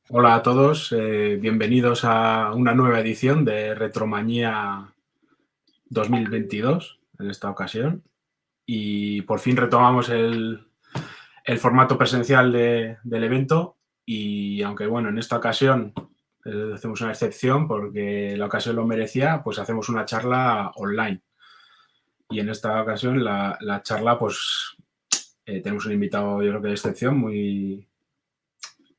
Hola a todos, bienvenidos a una nueva edición de RetroMañía 2022 en esta ocasión. Y por fin retomamos el formato presencial del evento y aunque bueno, en esta ocasión hacemos una excepción porque la ocasión lo merecía, pues hacemos una charla online. Y en esta ocasión la charla, pues tenemos un invitado, yo creo que de excepción,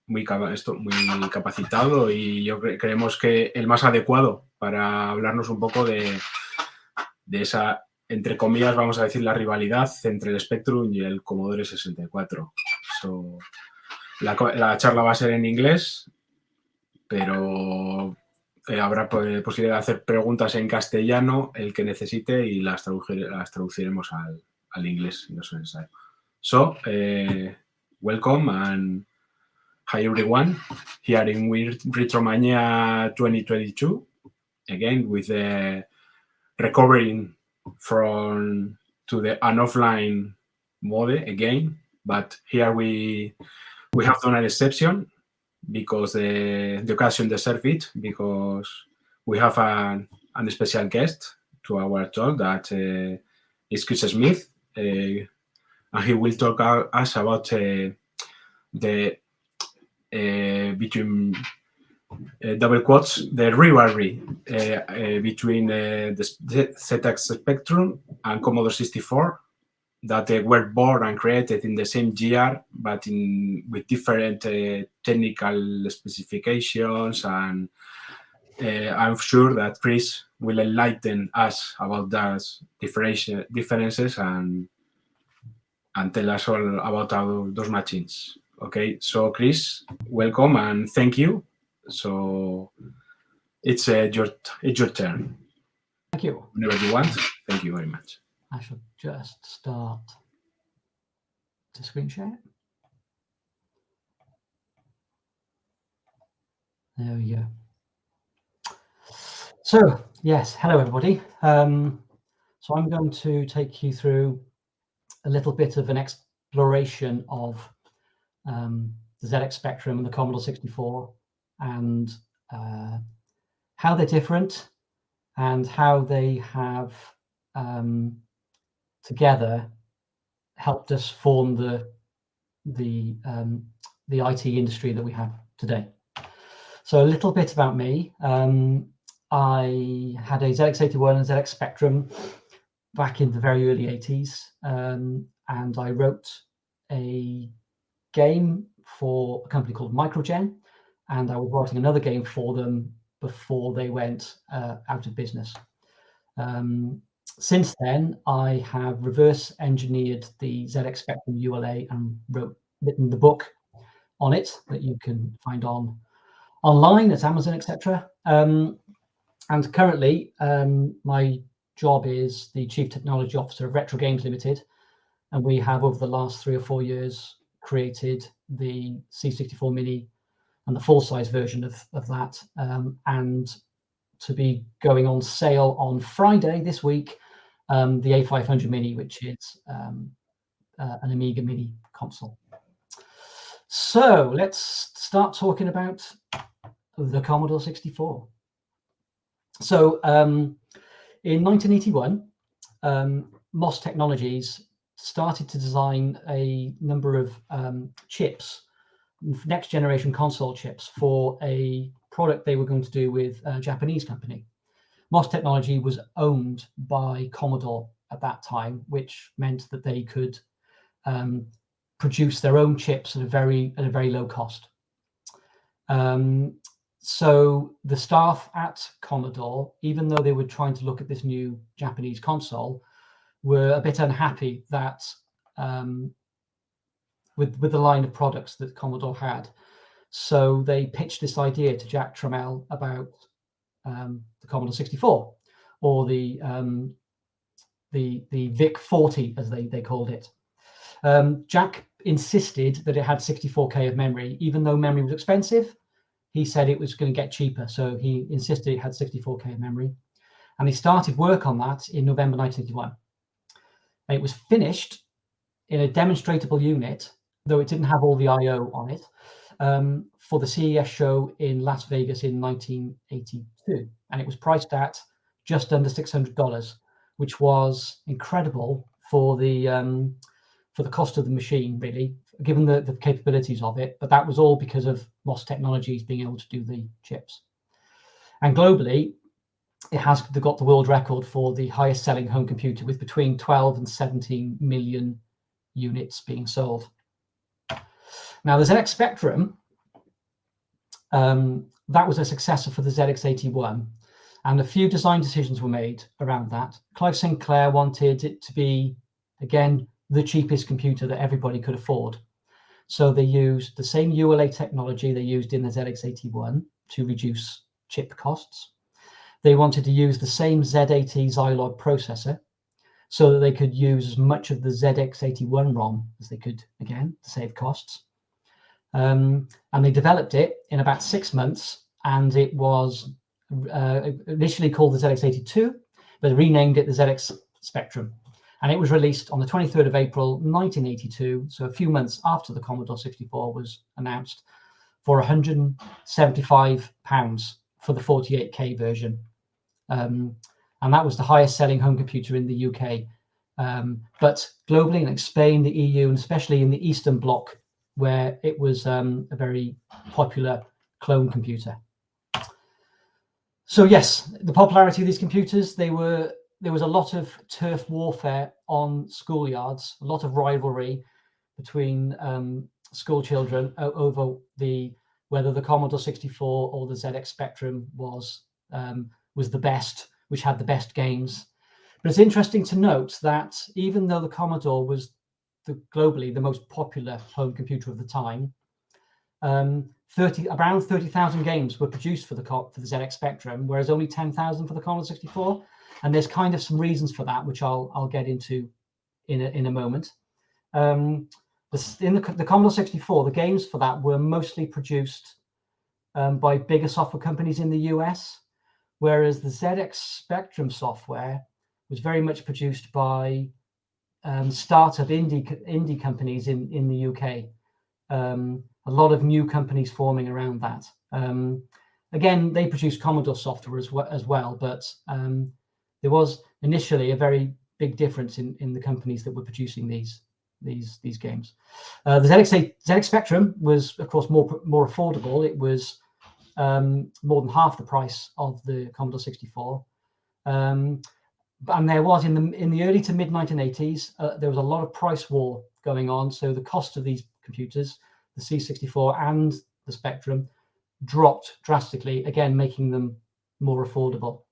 muy capacitado y creemos que el más adecuado para hablarnos un poco de esa, entre comillas, vamos a decir, la rivalidad entre el Spectrum y el Commodore 64. La charla va a ser en inglés, pero habrá posibilidad de hacer preguntas en castellano, el que necesite, y las traduciremos al inglés, si no es necesario. So, welcome and hi everyone, here in RetroMañía 2022, again with the recovering from to an offline mode again, but here we have done an exception because the occasion deserves it, because we have a special guest to our talk that is Chris Smith, and he will talk us about the between double quotes, the rivalry between the ZX Spectrum and Commodore 64 that were born and created in the same year, but with different technical specifications. And I'm sure that Chris will enlighten us about those differences and tell us all about those machines. Okay, so Chris, welcome and thank you. So it's your turn. Thank you. Whenever you want. Thank you very much. I shall just start to screen share. There we go. So yes, hello everybody. So I'm going to take you through a little bit of an exploration of the ZX Spectrum and the Commodore 64 and how they're different and how they have together helped us form the IT industry that we have today. So a little bit about me. I had a ZX81 and ZX Spectrum back in the very early 80s, and I wrote a game for a company called Microgen, and I was writing another game for them before they went out of business. Since then, I have reverse engineered the ZX Spectrum ULA and written the book on it that you can find online at Amazon, etc. And currently, my job is the Chief Technology Officer of Retro Games Limited, and we have over the last 3 or 4 years created the C64 Mini and the full-size version of that, and to be going on sale on Friday this week, the A500 Mini, which is an Amiga Mini console. So let's start talking about the Commodore 64. So in 1981, MOS Technologies started to design a number of chips, next generation console chips, for a product they were going to do with a Japanese company. MOS Technology was owned by Commodore at that time, which meant that they could produce their own chips at a very low cost. So the staff at Commodore, even though they were trying to look at this new Japanese console, were a bit unhappy that with the line of products that Commodore had. So they pitched this idea to Jack Tramiel about the Commodore 64, or the VIC-40 as they called it. Jack insisted that it had 64K of memory, even though memory was expensive. He said it was going to get cheaper, so he insisted it had 64K of memory, and he started work on that in November 1981. It was finished in a demonstrable unit, though it didn't have all the I/O on it, for the CES show in Las Vegas in 1982, and it was priced at just under $600, which was incredible for the cost of the machine, really, given the capabilities of it. But that was all because of MOS Technologies being able to do the chips. And globally, it has got the world record for the highest selling home computer, with between 12 and 17 million units being sold. Now, the ZX Spectrum, that was a successor for the ZX81, and a few design decisions were made around that. Charla Sinclair wanted it to be, again, the cheapest computer that everybody could afford. So they used the same ULA technology they used in the ZX81 to reduce chip costs. They wanted to use the same Z80 Zilog processor so that they could use as much of the ZX81 ROM as they could, again, to save costs. And they developed it in about 6 months, and it was initially called the ZX82, but renamed it the ZX Spectrum. And it was released on the 23rd of April, 1982, so a few months after the Commodore 64 was announced, for £175 for the 48K version. And that was the highest selling home computer in the UK. But globally, like Spain, the EU, and especially in the Eastern Bloc, where it was a very popular clone computer. So yes, the popularity of these computers, there was a lot of turf warfare on schoolyards, a lot of rivalry between school children over whether the Commodore 64 or the ZX Spectrum was the best, which had the best games. But it's interesting to note that even though the Commodore was globally the most popular home computer of the time, around 30,000 games were produced for the ZX Spectrum, whereas only 10,000 for the Commodore 64. And there's kind of some reasons for that, which I'll get into in a moment. In the Commodore 64, the games for that were mostly produced by bigger software companies in the US, whereas the ZX Spectrum software was very much produced by startup indie companies in the UK. A lot of new companies forming around that. Again, they produced Commodore software as well, but there was initially a very big difference in the companies that were producing these games. The ZX Spectrum was, of course, more affordable. It was more than half the price of the Commodore 64. And there was in the early to mid 1980s, there was a lot of price war going on. So the cost of these computers, the C64 and the Spectrum, dropped drastically, again making them more affordable.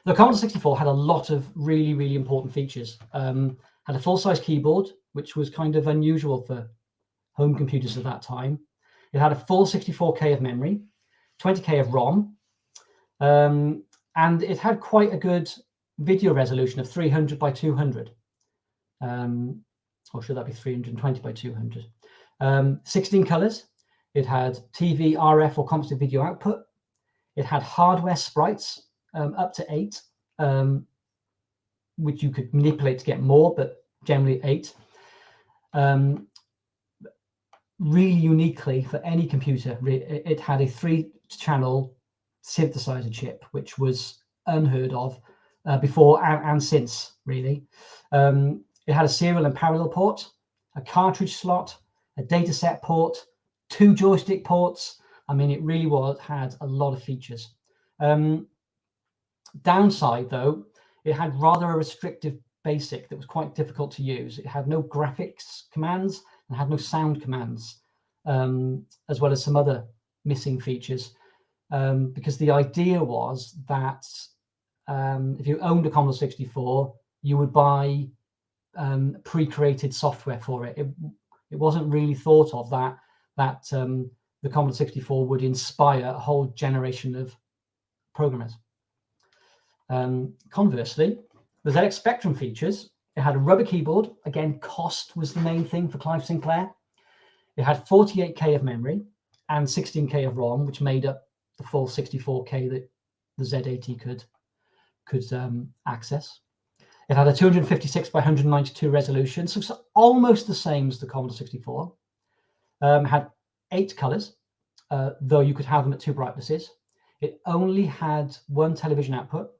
The Commodore 64 had a lot of really, really important features. Had a full-size keyboard, which was kind of unusual for home computers at that time. It had a full 64K of memory, 20K of ROM, and it had quite a good video resolution of 300 by 200. Or should that be 320 by 200? 16 colors. It had TV, RF, or composite video output. It had hardware sprites, up to 8, which you could manipulate to get more, but generally 8. Really uniquely for any computer, it had a 3-channel synthesizer chip, which was unheard of before and since, really. It had a serial and parallel port, a cartridge slot, a dataset port, 2 joystick ports. I mean, it really had a lot of features. Downside, though, it had rather a restrictive BASIC that was quite difficult to use. It had no graphics commands and had no sound commands, as well as some other missing features, because the idea was that if you owned a Commodore 64, you would buy pre-created software for it. It wasn't really thought of that the Commodore 64 would inspire a whole generation of programmers. Conversely, the ZX Spectrum features, it had a rubber keyboard. Again, cost was the main thing for Clive Sinclair. It had 48K of memory and 16K of ROM, which made up the full 64K that the Z80 could access. It had a 256 by 192 resolution, so it's almost the same as the Commodore 64. Had 8 colors, though you could have them at 2 brightnesses. It only had 1 television output.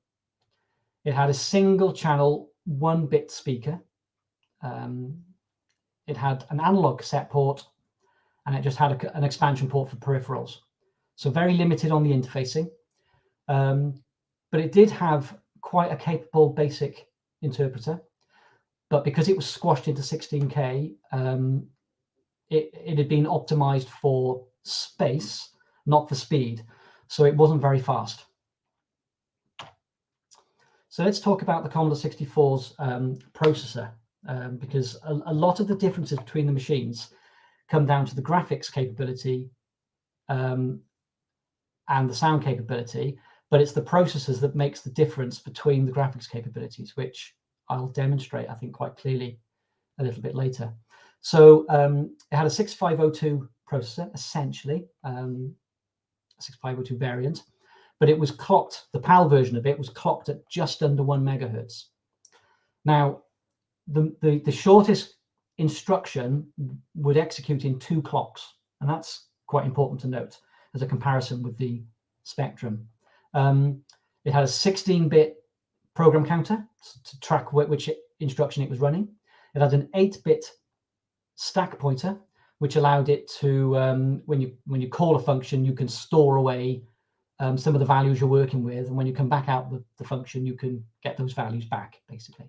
It had a single channel 1-bit speaker. It had an analog cassette port, and it just had an expansion port for peripherals. So very limited on the interfacing. But it did have quite a capable basic interpreter. But because it was squashed into 16K, it had been optimized for space, not for speed. So it wasn't very fast. So let's talk about the Commodore 64's processor, because a lot of the differences between the machines come down to the graphics capability and the sound capability, but it's the processors that makes the difference between the graphics capabilities, which I'll demonstrate, I think, quite clearly a little bit later. So it had a 6502 processor, essentially, a 6502 variant, but it was clocked, the PAL version of it was clocked at just under 1 megahertz. Now, the shortest instruction would execute in 2 clocks, and that's quite important to note as a comparison with the Spectrum. It had a 16-bit program counter to track which instruction it was running. It had an 8-bit stack pointer, which allowed it to, when you call a function, you can store away some of the values you're working with, and when you come back out with the function, you can get those values back, basically.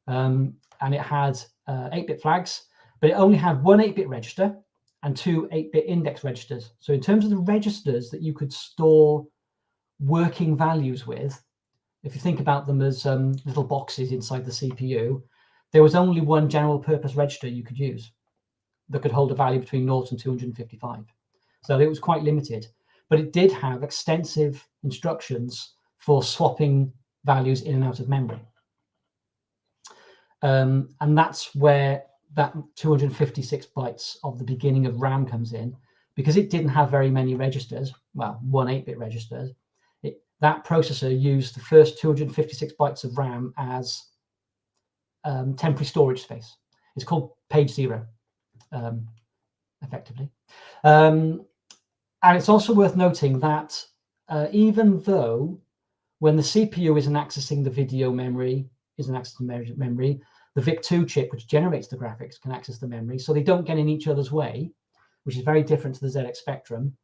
And it had 8-bit flags, but it only had 1 8-bit register and 2 8-bit index registers. So in terms of the registers that you could store working values with, if you think about them as little boxes inside the CPU, there was only 1 general purpose register you could use that could hold a value between 0 and 255. So it was quite limited, but it did have extensive instructions for swapping values in and out of memory. And that's where that 256 bytes of the beginning of RAM comes in, because it didn't have very many registers, well, 1 8-bit register. That processor used the first 256 bytes of RAM as temporary storage space. It's called page 0, effectively. And it's also worth noting that even though when the CPU isn't accessing the video memory, the VIC2 chip, which generates the graphics, can access the memory, so they don't get in each other's way, which is very different to the ZX Spectrum.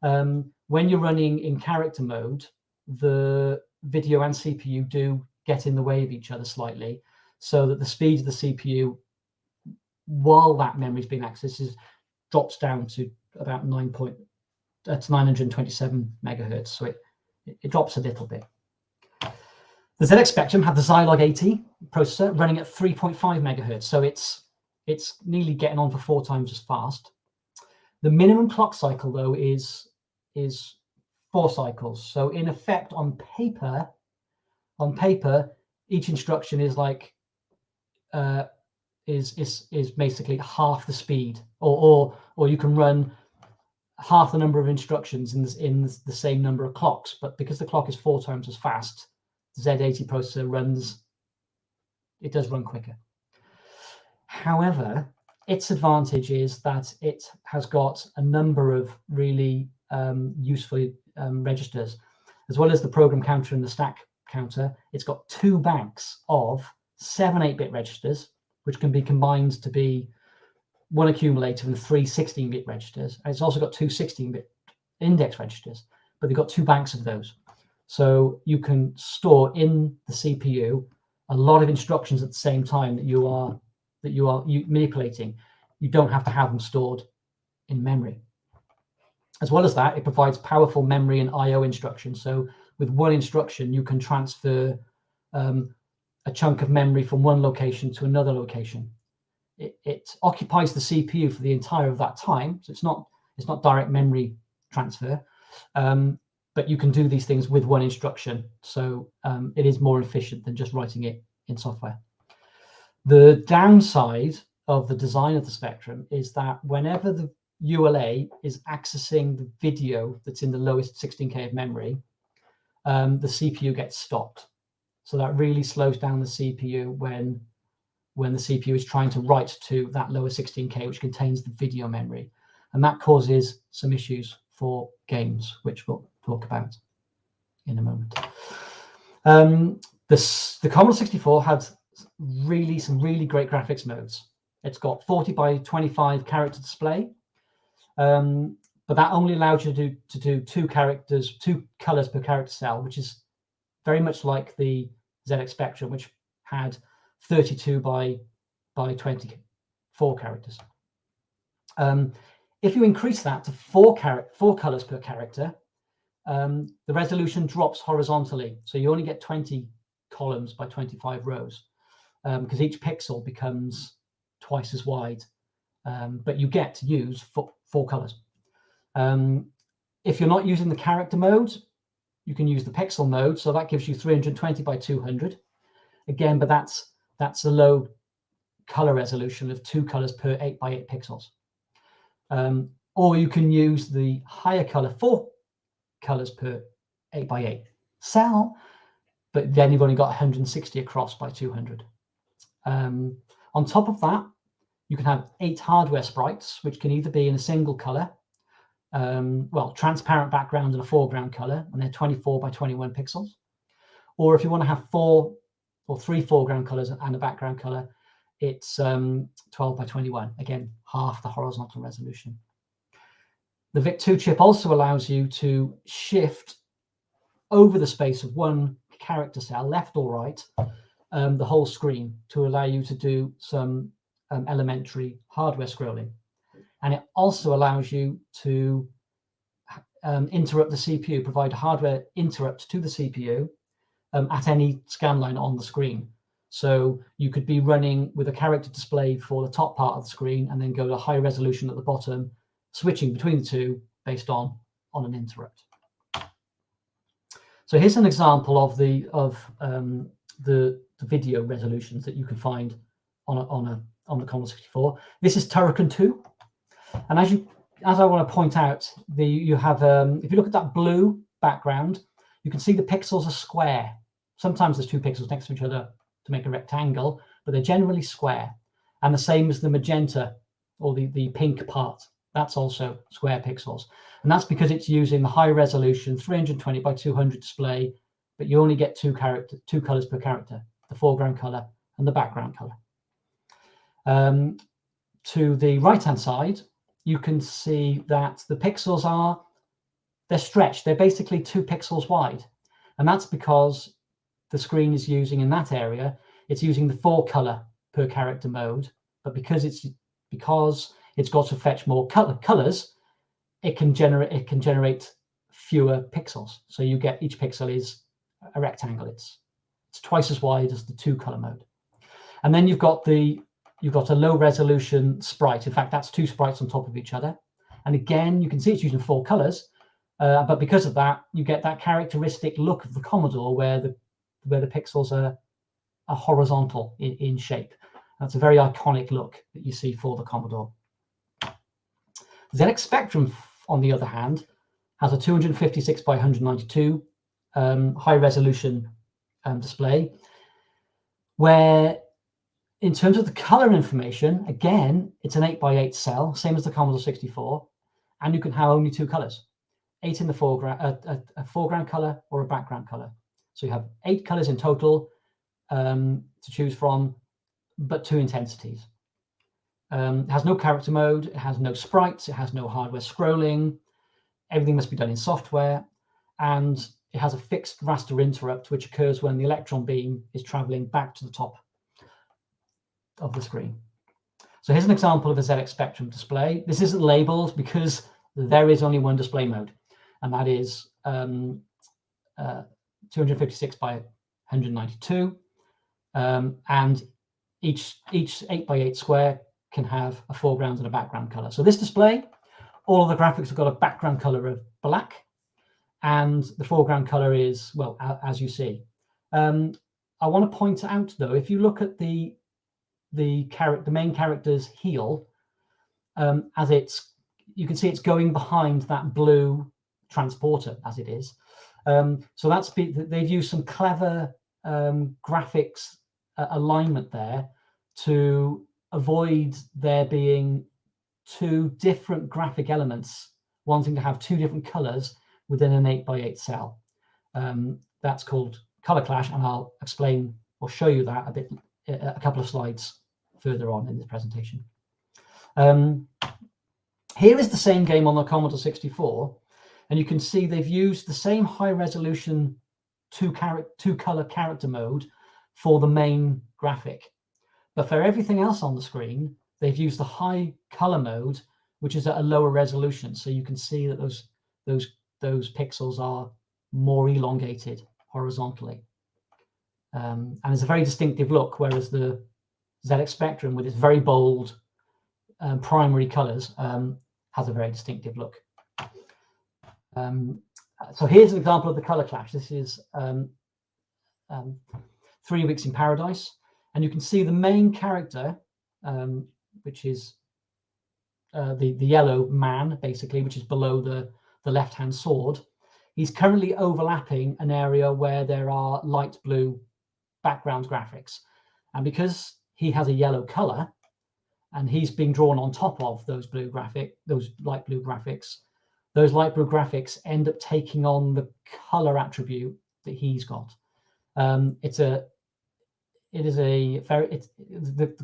When you're running in character mode, the video and CPU do get in the way of each other slightly, so that the speed of the CPU, while that memory is being accessed, drops down to about 927 megahertz. So it drops a little bit. The ZX Spectrum had the Zilog 80 processor running at 3.5 megahertz, so it's nearly getting on for 4 times as fast. The minimum clock cycle, though, is 4 cycles. So in effect, on paper, each instruction is like is basically half the speed, or you can run half the number of instructions in the same number of clocks. But because the clock is 4 times as fast, the Z80 processor does run quicker. However, its advantage is that it has got a number of really useful registers, as well as the program counter and the stack counter. It's got 2 banks of 7 8-bit registers, which can be combined to be 1 accumulator and 3 16-bit registers. And it's also got 2 16-bit index registers, but they've got 2 banks of those. So you can store in the CPU a lot of instructions at the same time that you are manipulating. You don't have to have them stored in memory. As well as that, it provides powerful memory and I/O instructions. So with 1 instruction, you can transfer a chunk of memory from 1 location to another location. It occupies the CPU for the entire of that time, so it's not direct memory transfer, but you can do these things with 1 instruction. So it is more efficient than just writing it in software. The downside of the design of the Spectrum is that whenever the ULA is accessing the video that's in the lowest 16K of memory, the CPU gets stopped. So that really slows down the CPU when the CPU is trying to write to that lower 16K, which contains the video memory. And that causes some issues for games, which we'll talk about in a moment. The Commodore 64 had some really great graphics modes. It's got 40 by 25 character display, but that only allows you to do two colors per character cell, which is very much like the ZX Spectrum, which had 32 by 24 characters. If you increase that to four colors per character, the resolution drops horizontally. So you only get 20 columns by 25 rows, because each pixel becomes twice as wide, but you get to use four colors. If you're not using the character mode, you can use the pixel mode. So that gives you 320 by 200. Again, but that's a low color resolution of 2 colors per 8 by 8 pixels. Or you can use the higher color, 4 colors per 8 by 8 cell, but then you've only got 160 across by 200. On top of that, you can have 8 hardware sprites, which can either be in a single color, transparent background and a foreground color, and they're 24 by 21 pixels. Or if you want to have 4 or 3 foreground colors and a background color, it's 12 by 21, again, half the horizontal resolution. The VIC-2 chip also allows you to shift over the space of one character cell, left or right, the whole screen, to allow you to do some elementary hardware scrolling. And it also allows you to interrupt the CPU, provide a hardware interrupt to the CPU at any scan line on the screen. So you could be running with a character display for the top part of the screen and then go to high resolution at the bottom, switching between the two based on an interrupt. So here's an example of the video resolutions that you can find on the Commodore 64. This is Turrican 2, and as I want to point out, you have if you look at that blue background, you can see the pixels are square. Sometimes there's 2 pixels next to each other to make a rectangle, but they're generally square. And the same as the magenta or the pink part, that's also square pixels. And that's because it's using the high resolution 320 by 200 display, but you only get 2 colors per character, the foreground color and the background color. To the right-hand side, you can see that the pixels they're stretched. They're basically 2 pixels wide. And that's because the screen is using, in that area, it's using the 4 color per character mode, but because it's got to fetch more colors, it can generate fewer pixels. So you get, each pixel is a rectangle. It's twice as wide as the 2 color mode. And then you've got a low resolution sprite. In fact, that's 2 sprites on top of each other. And again, you can see it's using 4 colors, but because of that, you get that characteristic look of the Commodore where the pixels are horizontal in shape. That's a very iconic look that you see for the Commodore. ZX Spectrum, on the other hand, has a 256 by 192 high resolution display, where in terms of the color information, again, it's an 8 by 8 cell, same as the Commodore 64, and you can have only 2 colors, 8 in the foreground, a foreground color or a background color. So you have 8 colors in total to choose from, but 2 intensities. It has no character mode, it has no sprites, it has no hardware scrolling, everything must be done in software, and it has a fixed raster interrupt which occurs when the electron beam is traveling back to the top of the screen. So here's an example of a ZX Spectrum display. This isn't labeled because there is only one display mode, and that is 256 by 192, and each 8 by 8 square can have a foreground and a background color. So this display, all of the graphics have got a background color of black, and the foreground color is, well, as you see. I want to point out though, if you look at the main character's heel, you can see it's going behind that blue transporter as it is. So they've used some clever graphics alignment there to avoid there being two different graphic elements wanting to have two different colors within an 8x8 cell. That's called color clash, and I'll explain or show you that a couple of slides further on in this presentation. Here is the same game on the Commodore 64, and you can see they've used the same high resolution two color character mode for the main graphic, but for everything else on the screen they've used the high color mode, which is at a lower resolution, so you can see that those pixels are more elongated horizontally, and it's a very distinctive look, whereas the ZX Spectrum with its very bold primary colors has a very distinctive look. So here's an example of the color clash. This is 3 Weeks in Paradise, and you can see the main character, which is the yellow man, basically, which is below the left-hand sword. He's currently overlapping an area where there are light blue background graphics, and because he has a yellow color and he's being drawn on top of those light blue graphics, those light blue graphics end up taking on the color attribute that he's got. The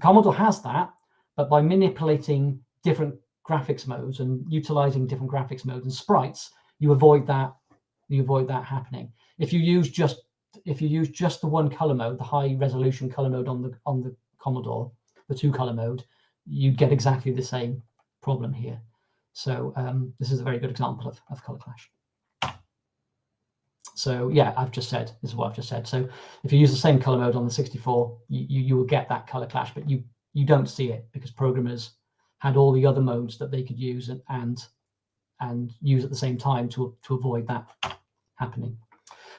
Commodore has that, but by manipulating different graphics modes and utilizing different graphics modes and sprites, you avoid that happening. If you use just the one color mode, the high resolution color mode on the Commodore, the two color mode, you get exactly the same problem here. So this is a very good example of color clash. So yeah, this is what I've just said. So if you use the same color mode on the 64, you will get that color clash, but you don't see it because programmers had all the other modes that they could use and use at the same time to avoid that happening.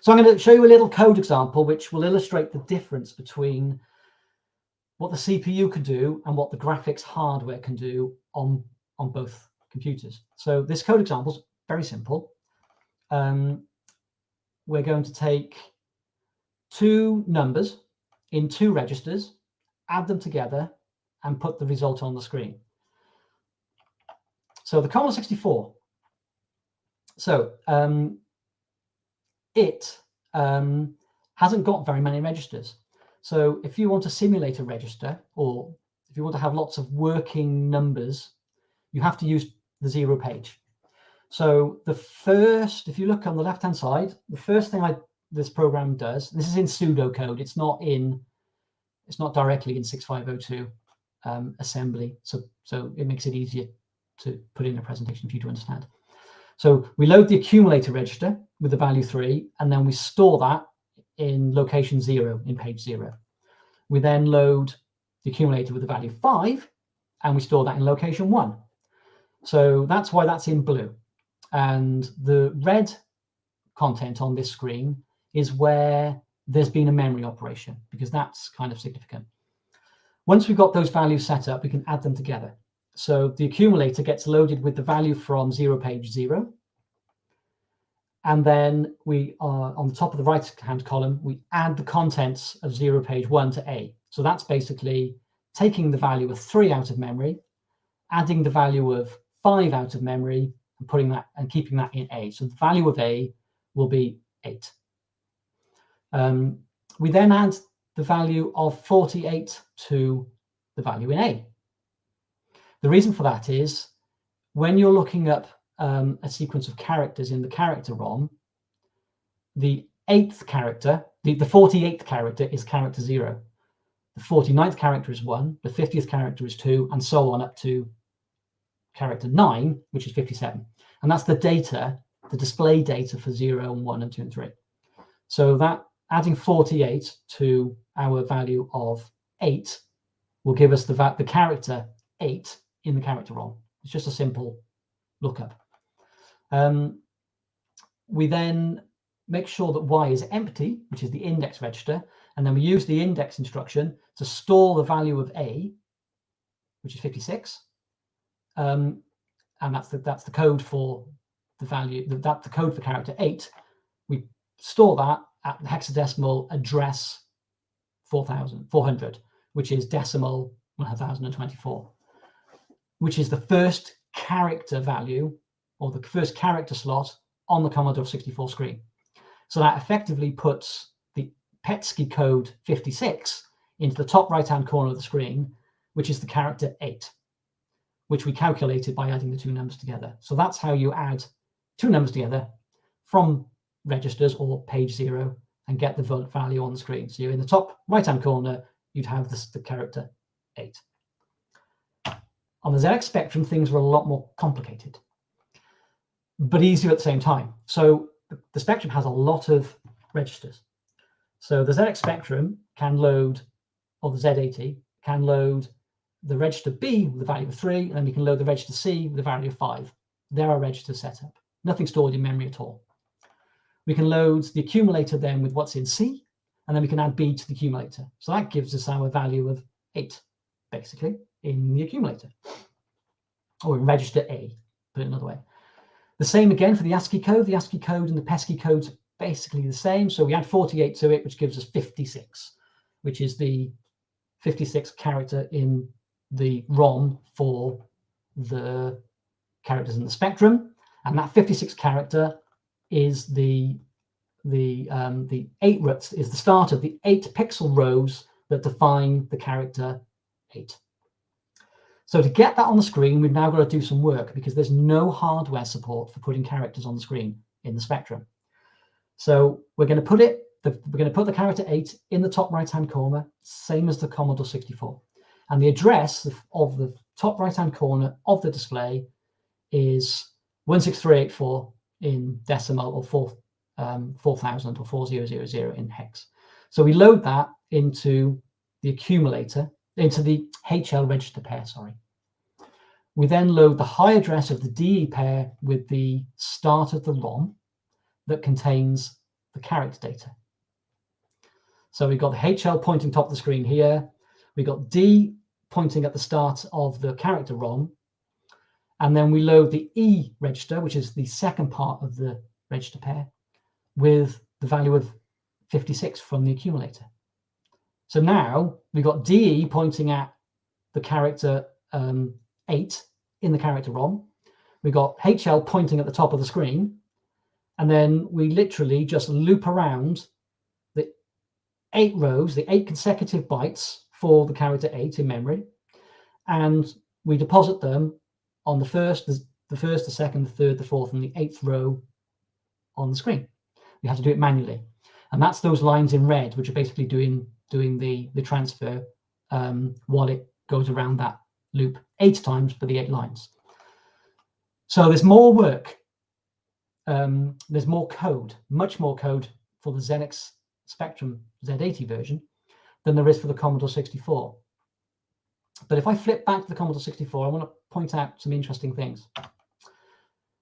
So I'm going to show you a little code example which will illustrate the difference between what the CPU can do and what the graphics hardware can do on both computers. So this code example is very simple. We're going to take two numbers in two registers, add them together, and put the result on the screen. So the Commodore 64. So it hasn't got very many registers. So if you want to simulate a register, or if you want to have lots of working numbers, you have to use the 0 page. So if you look on the left-hand side, the first thing this program does, this is in pseudocode. It's not directly in 6502 assembly. So it makes it easier to put in a presentation for you to understand. So we load the accumulator register with the value 3, and then we store that in location 0 in page 0. We then load the accumulator with the value 5, and we store that in location 1. So that's why that's in blue. And the red content on this screen is where there's been a memory operation, because that's kind of significant. Once we've got those values set up, we can add them together. So the accumulator gets loaded with the value from 0 page 0. And then we are on the top of the right-hand column, we add the contents of 0 page 1 to A. So that's basically taking the value of 3 out of memory, adding the value of 5 out of memory, and putting that and keeping that in A. So the value of A will be 8. We then add the value of 48 to the value in A. The reason for that is when you're looking up a sequence of characters in the character ROM, the 8th character, the 48th character is character 0. The 49th character is 1, the 50th character is 2, and so on up to character 9, which is 57. And that's the data, the display data for 0 and 1 and 2 and 3. So that adding 48 to our value of 8 will give us the character 8 in the character ROM. It's just a simple lookup. We then make sure that Y is empty, which is the index register, and then we use the index instruction to store the value of A, which is 56, and that's the code for the value. That's the code for character 8. We store that at the hexadecimal address 400, which is decimal 1024. which is the first character value or the first character slot on the Commodore 64 screen. So that effectively puts the PETSCI code 56 into the top right-hand corner of the screen, which is the character 8, which we calculated by adding the two numbers together. So that's how you add two numbers together from registers or page 0 and get the value on the screen. So you're in the top right-hand corner, you'd have the character 8. On the ZX Spectrum, things were a lot more complicated, but easier at the same time. So the Spectrum has a lot of registers. So the ZX Spectrum can load, or the Z80 can load the register B with the value of 3, and then we can load the register C with the value of 5. There are registers set up, nothing stored in memory at all. We can load the accumulator then with what's in C, and then we can add B to the accumulator. So that gives us our value of 8, basically, in the accumulator, or in register A, put it another way. The same again for the ASCII code. The ASCII code and the PESCI codes are basically the same. So we add 48 to it, which gives us 56, which is the 56th character in the ROM for the characters in the Spectrum. And that 56th character is the 8 rows, is the start of the 8 pixel rows that define the character 8. So to get that on the screen, we've now got to do some work because there's no hardware support for putting characters on the screen in the Spectrum. So we're going to put the character 8 in the top right-hand corner, same as the Commodore 64. And the address of the top right-hand corner of the display is 16384 in decimal, or 4000 or 4000 in hex. So we load that into the accumulator, into the HL register pair, sorry. We then load the high address of the DE pair with the start of the ROM that contains the character data. So we've got the HL pointing top of the screen here. We've got D pointing at the start of the character ROM. And then we load the E register, which is the second part of the register pair, with the value of 56 from the accumulator. So now we've got DE pointing at the character 8 in the character ROM. We've got HL pointing at the top of the screen. And then we literally just loop around the 8 rows, the 8 consecutive bytes for the character 8 in memory. And we deposit them on the first, the second, the third, the fourth, and the 8th row on the screen. We have to do it manually. And that's those lines in red, which are basically doing the transfer while it goes around that loop 8 times for the 8 lines. So there's more work. There's more code, much more code for the ZX Spectrum Z80 version than there is for the Commodore 64. But if I flip back to the Commodore 64, I want to point out some interesting things.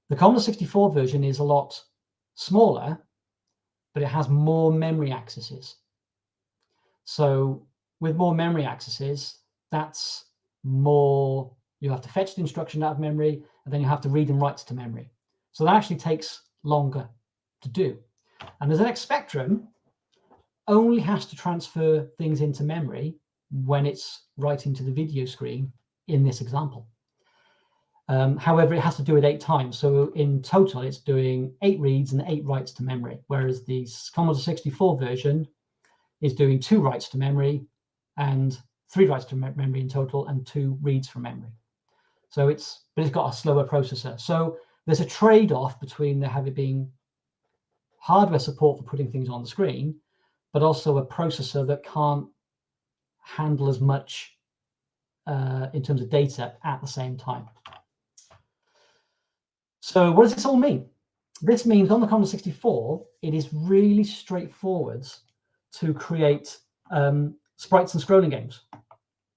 The Commodore 64 version is a lot smaller, but it has more memory accesses. So with more memory accesses, that's more, you have to fetch the instruction out of memory, and then you have to read and write to memory. So that actually takes longer to do. And the ZX Spectrum only has to transfer things into memory when it's writing to the video screen in this example. However, it has to do it 8 times. So in total, it's doing 8 reads and 8 writes to memory, whereas the Commodore 64 version is doing 2 writes to memory and 3 writes to memory in total and 2 reads from memory. So it's got a slower processor. So there's a trade-off between there having been hardware support for putting things on the screen, but also a processor that can't handle as much in terms of data at the same time. So what does this all mean? This means on the Commodore 64, it is really straightforward to create sprites and scrolling games.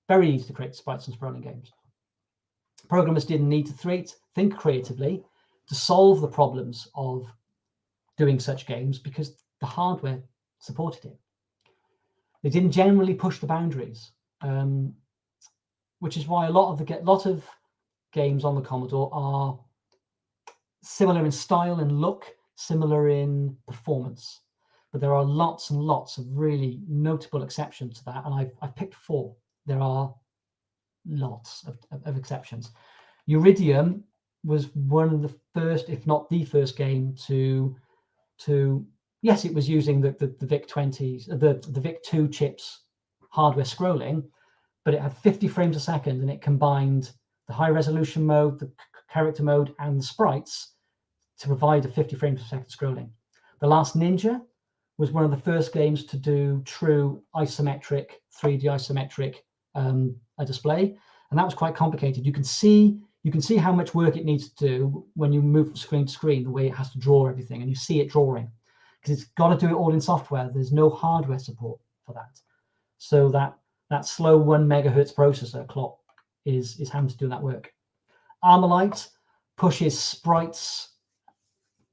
Very easy to create sprites and scrolling games. Programmers didn't need to think creatively to solve the problems of doing such games because the hardware supported it. They didn't generally push the boundaries, which is why a lot of games on the Commodore are similar in style and look, similar in performance. But there are lots and lots of really notable exceptions to that, and I've picked 4. There are lots of exceptions. Uridium was one of the first, if not the first game to yes, it was using the VIC-20s, the VIC-2 chips hardware scrolling, but it had 50 frames a second, and it combined the high resolution mode, the character mode, and the sprites to provide a 50 frames per second scrolling. The Last Ninja was one of the first games to do true isometric, 3D isometric display, and that was quite complicated. You can see how much work it needs to do when you move from screen to screen, the way it has to draw everything, and you see it drawing, because it's got to do it all in software. There's no hardware support for that. So that slow 1 megahertz processor clock is having to do that work. Armalite pushes sprites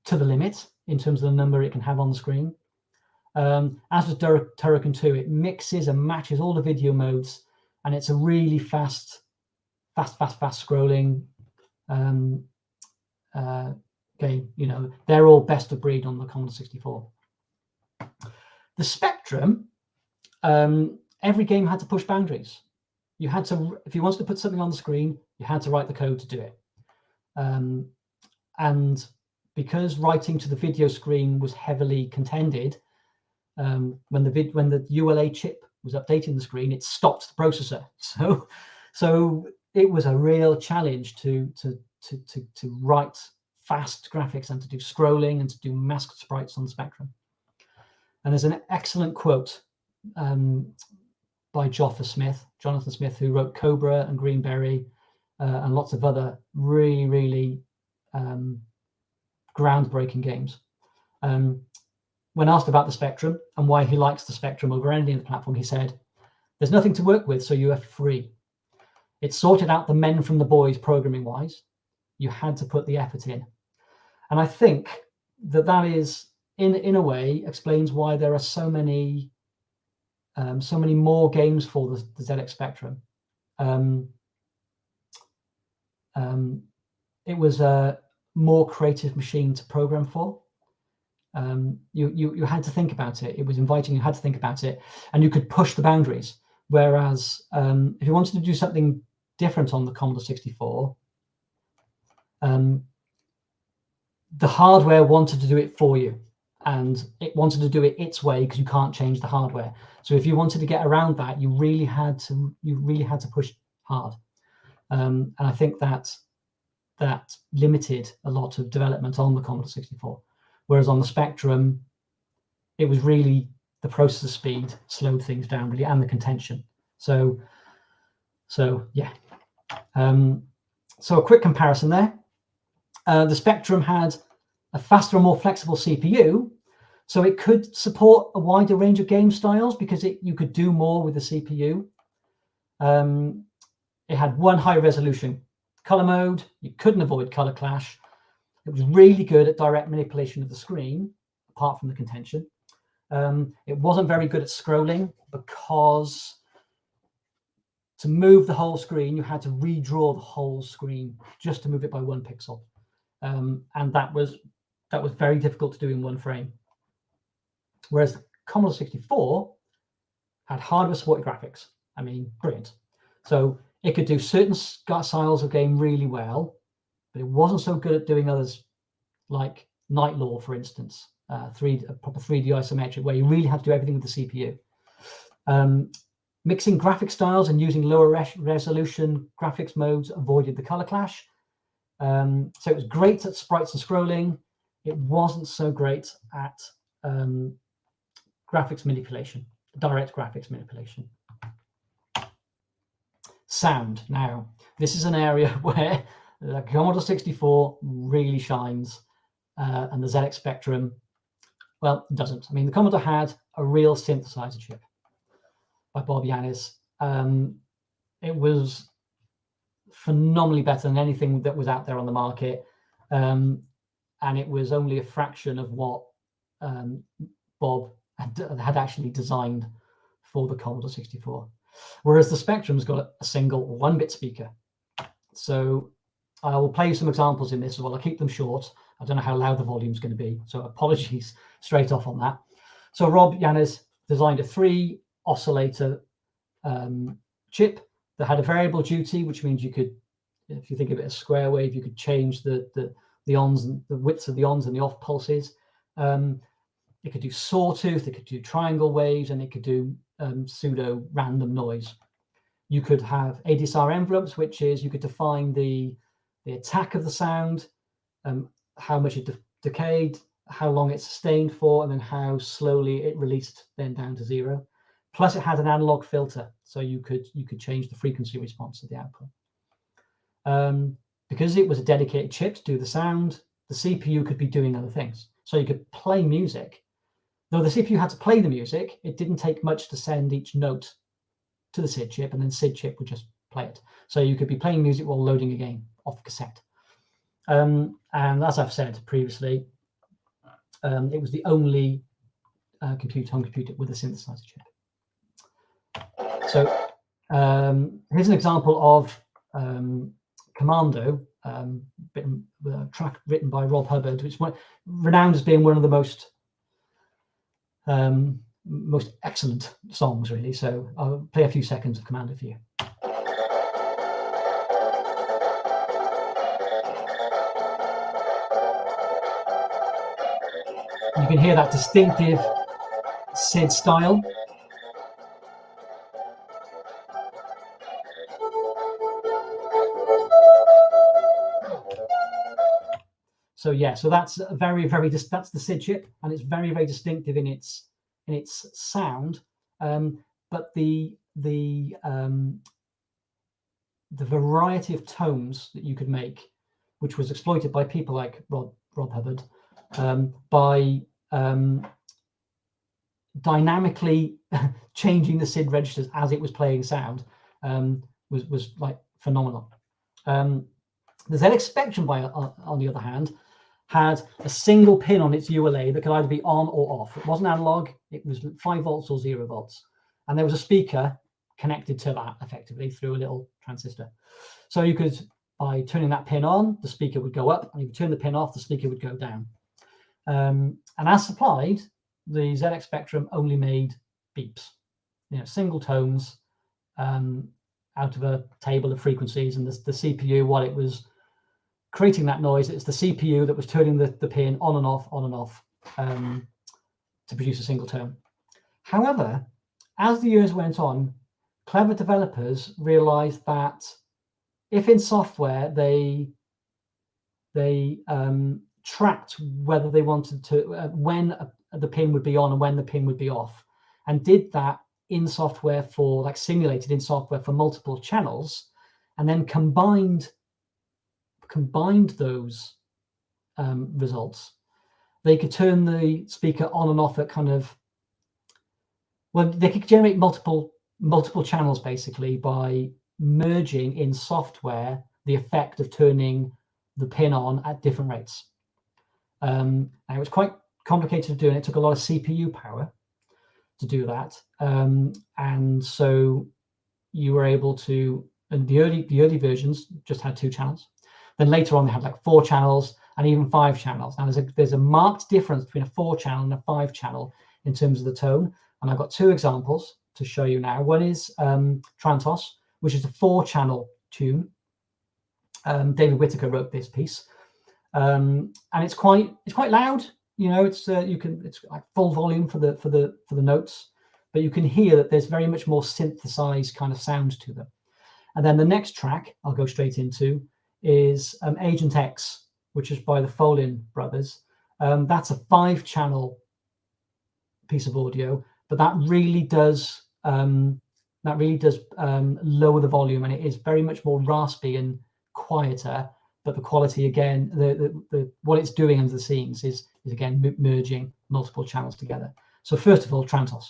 to the limit in terms of the number it can have on the screen. As with Turrican 2, it mixes and matches all the video modes, and it's a really fast scrolling game. You know, they're all best of breed on the Commodore 64. The Spectrum, every game had to push boundaries. You had to, if you wanted to put something on the screen, you had to write the code to do it. And because writing to the video screen was heavily contended, when the ULA chip was updating the screen, it stopped the processor. So it was a real challenge to write fast graphics and to do scrolling and to do masked sprites on the Spectrum. And there's an excellent quote by Jonathan Smith, who wrote Cobra and Greenberry and lots of other really groundbreaking games. When asked about the Spectrum and why he likes the Spectrum over any other platform, he said, "There's nothing to work with, so you are free. It sorted out the men from the boys programming wise. You had to put the effort in." And I think that is, in a way, explains why there are so many more games for the ZX Spectrum. It was a more creative machine to program for. You had to think about it. It was inviting. You had to think about it, and you could push the boundaries. Whereas if you wanted to do something different on the Commodore 64, the hardware wanted to do it for you, and it wanted to do it its way because you can't change the hardware. So if you wanted to get around that, you really had to push hard. And I think that limited a lot of development on the Commodore 64. Whereas on the Spectrum, it was really the processor speed slowed things down really, and the contention. So yeah. So a quick comparison there. The Spectrum had a faster and more flexible CPU, so it could support a wider range of game styles because you could do more with the CPU. It had one high resolution color mode. You couldn't avoid color clash. It was really good at direct manipulation of the screen, apart from the contention. It wasn't very good at scrolling because to move the whole screen, you had to redraw the whole screen just to move it by 1 pixel. And that was very difficult to do in 1 frame. Whereas the Commodore 64 had hardware supported graphics. I mean, brilliant. So it could do certain styles of game really well, but it wasn't so good at doing others, like Night Law, for instance, a proper 3D isometric, where you really had to do everything with the CPU. Mixing graphic styles and using lower resolution graphics modes avoided the color clash. So it was great at sprites and scrolling. It wasn't so great at graphics manipulation, direct graphics manipulation. Sound. Now, this is an area where the Commodore 64 really shines, and the ZX Spectrum, well, it doesn't. I mean, the Commodore had a real synthesizer chip by Bob Yanis. It was phenomenally better than anything that was out there on the market, and it was only a fraction of what Bob had actually designed for the Commodore 64. Whereas the Spectrum's got a single 1-bit speaker. So I will play you some examples in this as well. I'll keep them short. I don't know how loud the volume's going to be, so apologies straight off on that. So Rob Yanis designed a 3 oscillator chip that had a variable duty, which means you could, if you think of it as square wave, you could change the ons and the widths of the ons and the off pulses. It could do sawtooth, it could do triangle waves, and it could do pseudo random noise. You could have ADSR envelopes, which is you could define the attack of the sound, how much it decayed, how long it sustained for, and then how slowly it released then down to 0. Plus, it had an analog filter, so you could change the frequency response of the output. Because it was a dedicated chip to do the sound, the CPU could be doing other things. So you could play music. Though the CPU had to play the music, it didn't take much to send each note to the SID chip, and then SID chip would just play it. So you could be playing music while loading a game off cassette. And as I've said previously, it was the only home computer with a synthesizer chip. So here's an example of Commando, a track written by Rob Hubbard, which is renowned as being one of the most excellent songs, really. So I'll play a few seconds of Commando for you. You can hear that distinctive SID style. So yeah, so that's that's the SID chip, and it's very, very distinctive in its sound. But the variety of tones that you could make, which was exploited by people like Rob Hubbard, by dynamically changing the SID registers as it was playing sound, was like phenomenal. The ZX Spectrum, on the other hand, had a single pin on its ULA that could either be on or off. It wasn't analog, it was 5 volts or 0 volts. And there was a speaker connected to that effectively through a little transistor. So you could, by turning that pin on, the speaker would go up, and if you turn the pin off, the speaker would go down. And as supplied, the ZX Spectrum only made beeps, single tones out of a table of frequencies, and the CPU, while it was creating that noise, it's the CPU that was turning the pin on and off to produce a single tone. However, as the years went on, clever developers realized that if in software they tracked whether they wanted to, when the pin would be on and when the pin would be off, and did that in software simulated in software for multiple channels, and then combined those results, they could turn the speaker on and off at they could generate multiple channels basically by merging in software the effect of turning the pin on at different rates. And it was quite complicated to do, and it took a lot of CPU power to do that. And so you were able to, and the early versions just had 2 channels. Then later on, they had like 4 channels and even 5 channels. Now there's a marked difference between a 4-channel and a 5-channel in terms of the tone. And I've got 2 examples to show you now. One is Trantos, which is a 4-channel tune. David Whittaker wrote this piece, and it's quite loud. It's like full volume for the notes, but you can hear that there's very much more synthesized kind of sound to them. And then the next track I'll go straight into is Agent X, which is by the Folin brothers. That's a 5-channel piece of audio, but that really does lower the volume, and it is very much more raspy and quieter. But the quality, again, what it's doing under the scenes is again merging multiple channels together. So first of all, Trantos.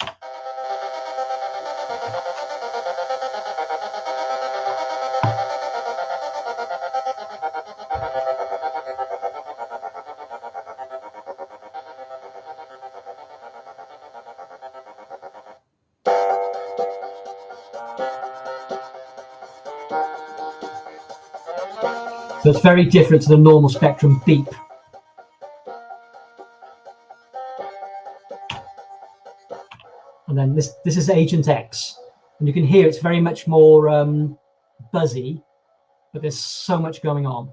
So it's very different to the normal Spectrum beep. And then this is Agent X, and you can hear it's very much more buzzy, but there's so much going on.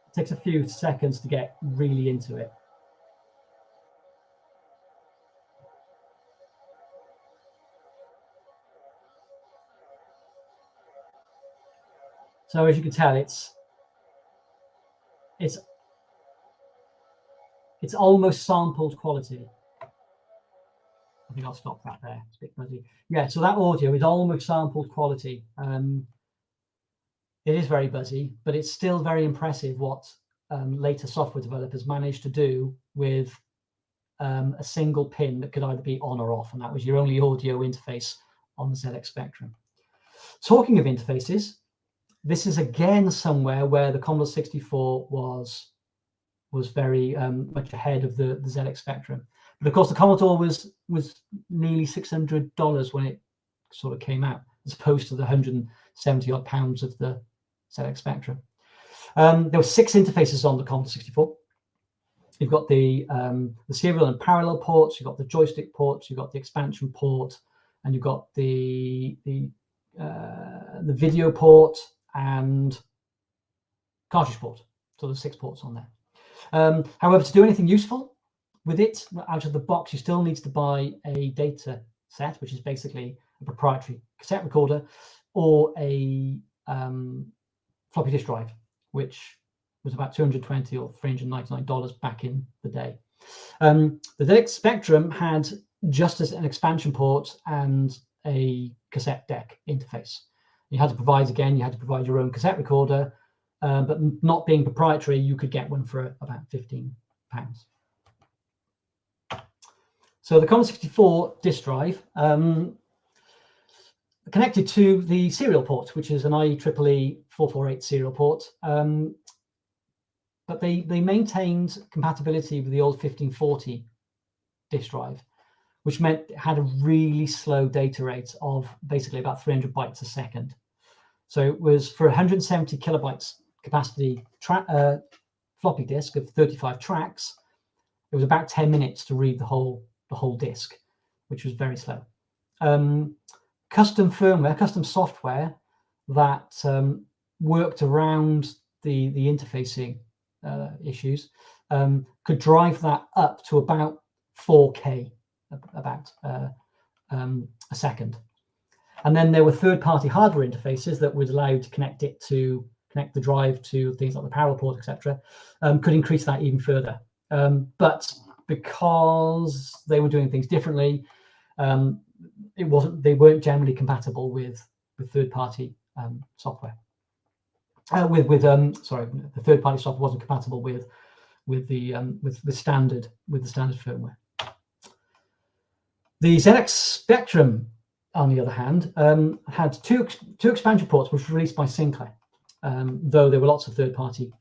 It takes a few seconds to get really into it. So as you can tell, it's almost sampled quality. I think I'll stop that there. It's a bit buzzy. Yeah, so that audio is almost sampled quality. It is very buzzy, but it's still very impressive what later software developers managed to do with a single pin that could either be on or off, and that was your only audio interface on the ZX Spectrum. Talking of interfaces, this is again somewhere where the Commodore 64 was very much ahead of the ZX Spectrum. But of course, the Commodore was nearly $600 when it sort of came out, as opposed to the 170 odd pounds of the ZX Spectrum. There were 6 interfaces on the Commodore 64. You've got the serial and parallel ports, you've got the joystick ports, you've got the expansion port, and you've got the video port and cartridge port. So there's 6 ports on there. However, to do anything useful with it out of the box, you still need to buy a data set, which is basically a proprietary cassette recorder, or a floppy disk drive, which was about $220 or $399 back in the day. The ZX Spectrum had just as an expansion port and a cassette deck interface. You had to provide your own cassette recorder, but not being proprietary, you could get one for about £15. So the Commodore 64 disk drive connected to the serial port, which is an IEEE 448 serial port. But they maintained compatibility with the old 1540 disk drive, which meant it had a really slow data rate of basically about 300 bytes a second. So it was for 170 kilobytes capacity floppy disk of 35 tracks. It was about 10 minutes to read the whole disk, which was very slow. Custom firmware, custom software that worked around the interfacing issues could drive that up to about 4K, about a second. And then there were third-party hardware interfaces that would allow you to connect the drive to things like the parallel port, etc. Could increase that even further. But because they were doing things differently, they weren't generally compatible with third-party software. The third-party software wasn't compatible with the standard firmware. The ZX Spectrum, on the other hand, had two expansion ports, which were released by Sinclair, though there were lots of third-party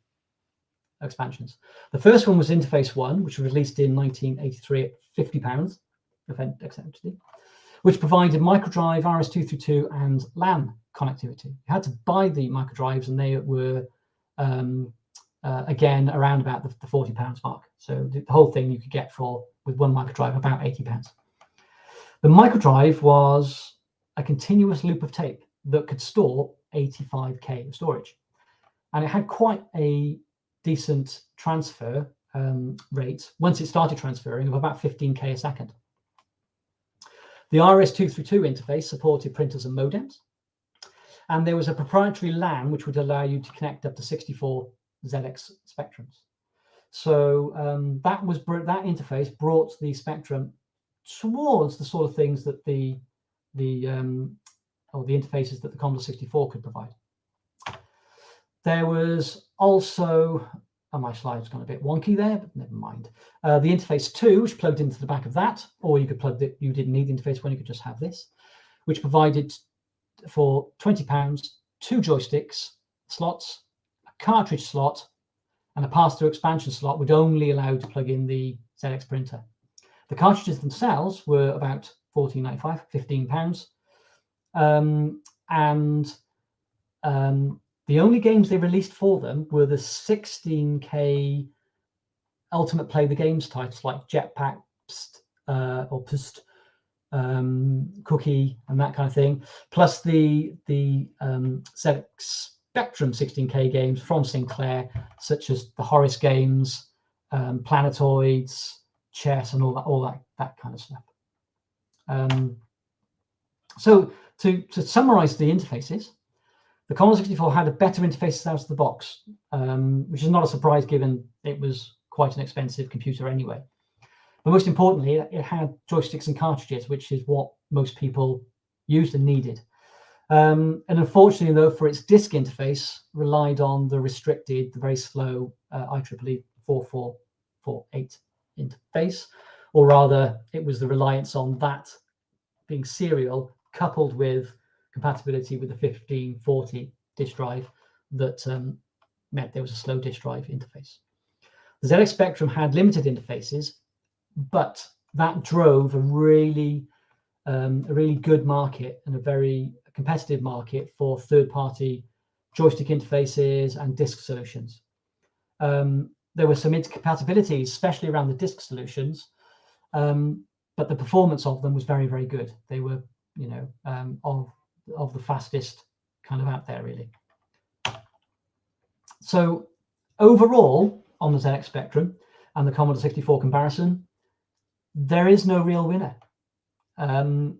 expansions. The first one was Interface 1, which was released in 1983 at £50, effectively, which provided microdrive, RS-232, and LAN connectivity. You had to buy the microdrives, and they were again around about the £40 mark. So the whole thing you could get with one microdrive about £80. The microdrive was a continuous loop of tape that could store 85K of storage, and it had quite a decent transfer rate once it started transferring of about 15K a second. The RS-232 interface supported printers and modems, and there was a proprietary LAN which would allow you to connect up to 64 ZX Spectrums. So that interface brought the Spectrum towards the sort of things that the interfaces that the Commodore 64 could provide. There was also, my slide's gone a bit wonky there, but never mind. The Interface 2, which plugged into the back of that, or you could plug it, you didn't need the Interface 1, you could just have this, which provided for £20 2 joysticks slots, a cartridge slot, and a pass-through expansion slot would only allow you to plug in the ZX printer. The cartridges themselves were about £14.95, £15. The only games they released for them were the 16K ultimate play the games titles like Jetpack, or Pst, Cookie, and that kind of thing, plus the ZX Spectrum 16K games from Sinclair, such as the Horace games, Planetoids, chess, and all that kind of stuff. So to summarize the interfaces, the Commodore 64 had a better interface out of the box, which is not a surprise given it was quite an expensive computer anyway. But most importantly, it had joysticks and cartridges, which is what most people used and needed. And unfortunately, though, for its disk interface, relied on the restricted, the very slow IEEE 4448 interface, or rather, it was the reliance on that being serial coupled with compatibility with the 1540 disk drive that meant there was a slow disk drive interface. The ZX Spectrum had limited interfaces, but that drove a really good market and a very competitive market for third-party joystick interfaces and disk solutions. There were some intercompatibilities, especially around the disk solutions, but the performance of them was very, very good. They were, of the fastest kind of out there, really. So overall, on the ZX Spectrum and the Commodore 64 comparison, there is no real winner. I'm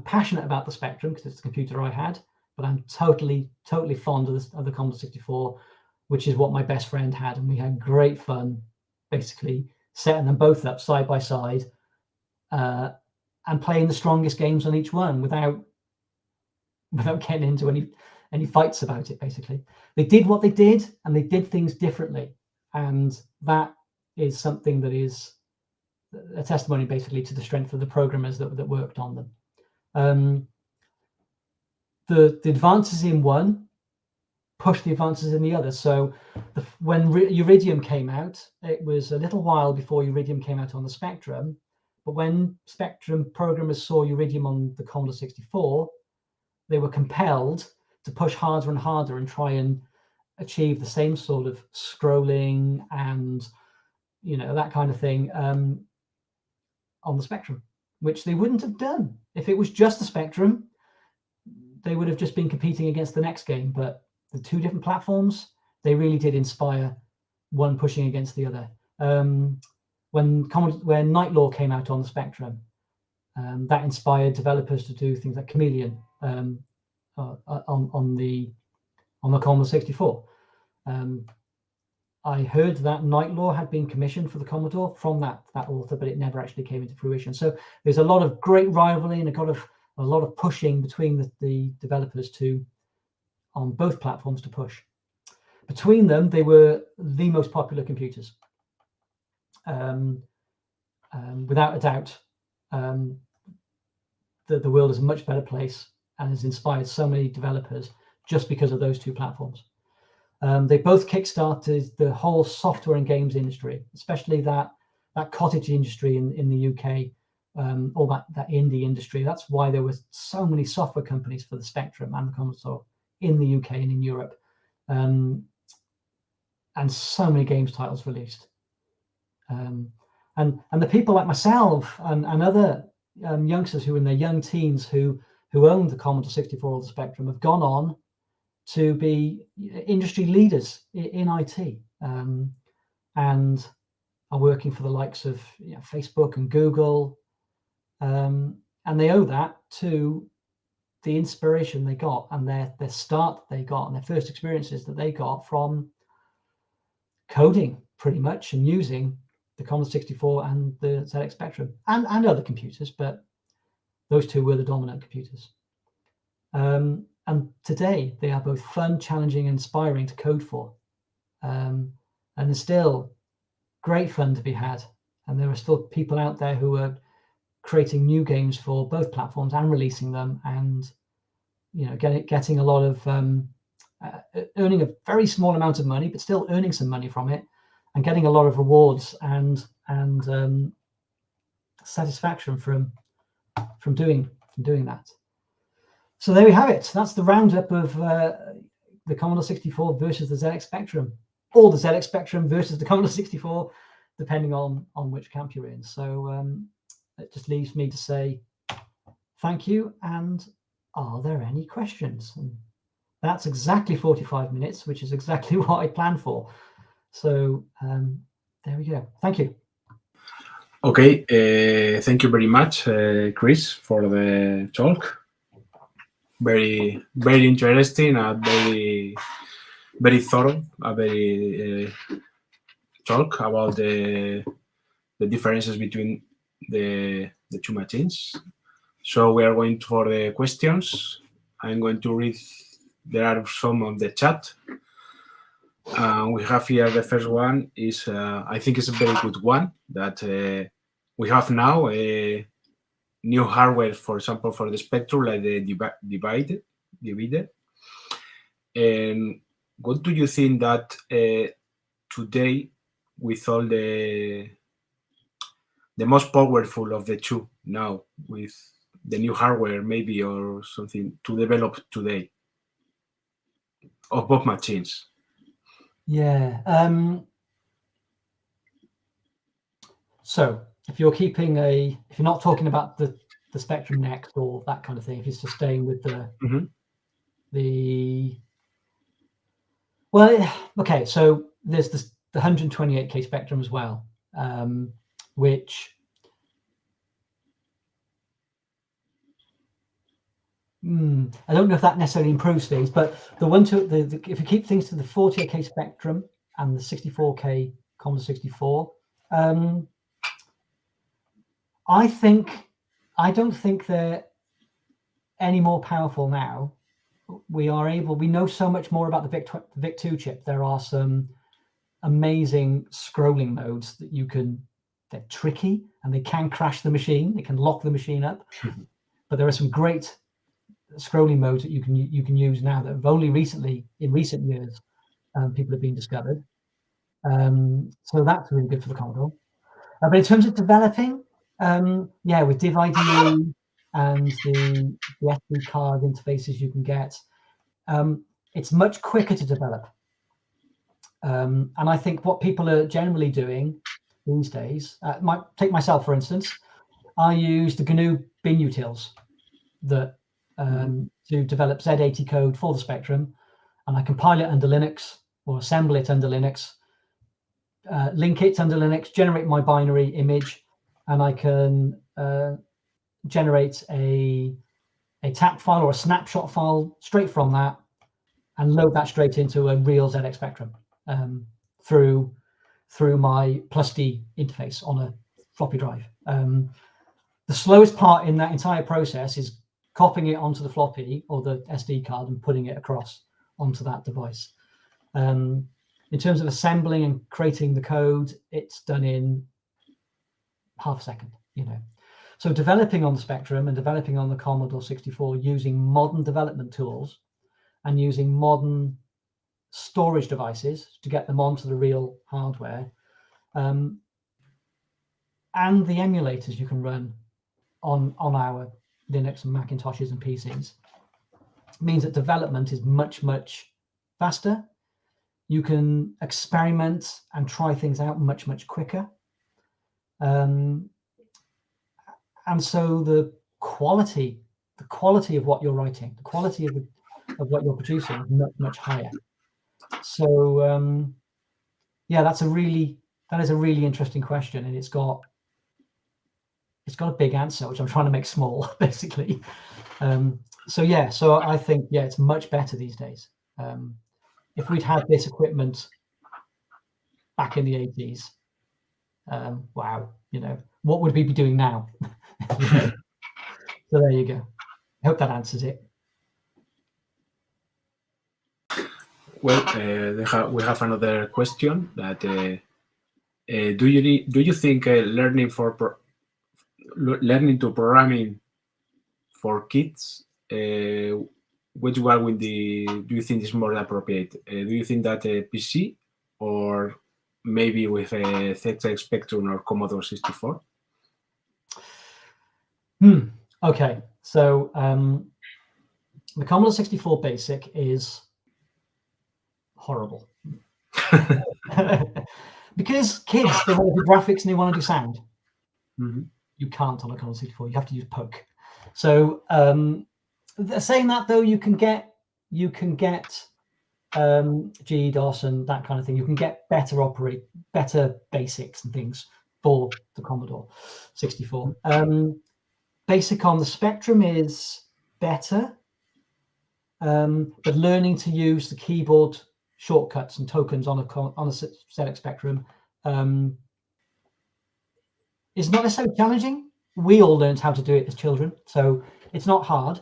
passionate about the Spectrum because it's the computer I had, but I'm totally fond of the Commodore 64, which is what my best friend had, and we had great fun basically setting them both up side by side and playing the strongest games on each one without getting into any fights about it. Basically, they did what they did, and they did things differently, and that is something that is a testimony basically to the strength of the programmers that worked on them. The advances in one pushed the advances in the other. So when Uridium came out, it was a little while before Uridium came out on the Spectrum. But when Spectrum programmers saw Uridium on the Commodore 64, they were compelled to push harder and harder and try and achieve the same sort of scrolling and that kind of thing on the Spectrum, which they wouldn't have done if it was just the Spectrum. They would have just been competing against the next game. But the two different platforms, they really did inspire one pushing against the other. When Night Law came out on the Spectrum, that inspired developers to do things like Chameleon on the Commodore 64. I heard that Night Law had been commissioned for the Commodore from that author, but it never actually came into fruition. So there's a lot of great rivalry and a lot of pushing between the developers on both platforms to push. Between them, they were the most popular computers. Without a doubt, the world is a much better place and has inspired so many developers just because of those two platforms. They both kickstarted the whole software and games industry, especially that cottage industry in the UK, all that indie industry. That's why there were so many software companies for the Spectrum and the Commodore in the UK and in Europe, and so many games titles released. And the people like myself and other youngsters who were in their young teens who owned the Commodore 64 or the Spectrum have gone on to be industry leaders in IT, and are working for the likes of Facebook and Google, and they owe that to the inspiration they got and their start they got and their first experiences that they got from coding pretty much and using the Commodore 64 and the ZX Spectrum and other computers, but those two were the dominant computers. And today they are both fun, challenging, and inspiring to code for. And there's still great fun to be had. And there are still people out there who are creating new games for both platforms and releasing them, and getting a lot of earning a very small amount of money, but still earning some money from it, and getting a lot of rewards and satisfaction from doing that. So there we have it. That's the roundup of the Commodore 64 versus the ZX Spectrum. or the ZX Spectrum versus the Commodore 64, depending on which camp you're in. So it just leaves me to say thank you, and are there any questions? And that's exactly 45 minutes, which is exactly what I planned for. So there we go. Thank you. Okay, thank you very much, Chris, for the talk. Very, very interesting and very, very thorough. A very talk about the differences between the two machines. So we are going for the questions. I'm going to read. There are some on the chat. We have here the first one is I think it's a very good one that we have now new hardware, for example, for the Spectrum, like the divider. And what do you think that today, with all the most powerful of the two now, with the new hardware maybe or something to develop today of both machines? Yeah. So if you're keeping if you're not talking about the Spectrum Next or that kind of thing, if you're just staying with well, okay, so there's the 128K Spectrum as well, which I don't know if that necessarily improves things, but if you keep things to the 48K Spectrum and the 64K Commodore 64, I don't think they're any more powerful now. We know so much more about the VIC-2 chip. There are some amazing scrolling modes that they're tricky and they can crash the machine. They can lock the machine up, but there are some great scrolling modes that you can use now that have only in recent years, people have been discovered. So that's really good for the Commodore. But in terms of developing, with div IDE and the SD card interfaces you can get, it's much quicker to develop. And I think what people are generally doing these days, take myself for instance, I use the GNU bin utils to develop Z80 code for the Spectrum, and I compile it under Linux or assemble it under Linux, link it under Linux, generate my binary image, and I can generate a TAP file or a snapshot file straight from that and load that straight into a real ZX Spectrum through my +D interface on a floppy drive. The slowest part in that entire process is copying it onto the floppy or the SD card and putting it across onto that device. In terms of assembling and creating the code, it's done in half a second, So developing on the Spectrum and developing on the Commodore 64 using modern development tools and using modern storage devices to get them onto the real hardware, and the emulators you can run on our Linux and Macintoshes and PCs means that development is much, much faster. You can experiment and try things out much, much quicker. And so the quality of what you're writing, the quality of what you're producing is much, much higher. So that is a really interesting question, and it's got a big answer, which I'm trying to make small, basically. So I think it's much better these days. If we'd had this equipment back in the 80s, wow, what would we be doing now? So there you go. I hope that answers it. Well, we have another question that do you think learning to programming for kids, which one do you think is more appropriate? Do you think that a PC or maybe with a ZX Spectrum or Commodore 64? Okay, so the Commodore 64 BASIC is horrible. Because kids, they want to do graphics and they want to do sound. Mhm. You can't on a Commodore 64. You have to use poke. So saying that though, you can get GDOS and that kind of thing. You can get better basics and things for the Commodore 64. Basic on the Spectrum is better, but learning to use the keyboard shortcuts and tokens on a ZX Spectrum is not necessarily challenging. We all learned how to do it as children, so it's not hard.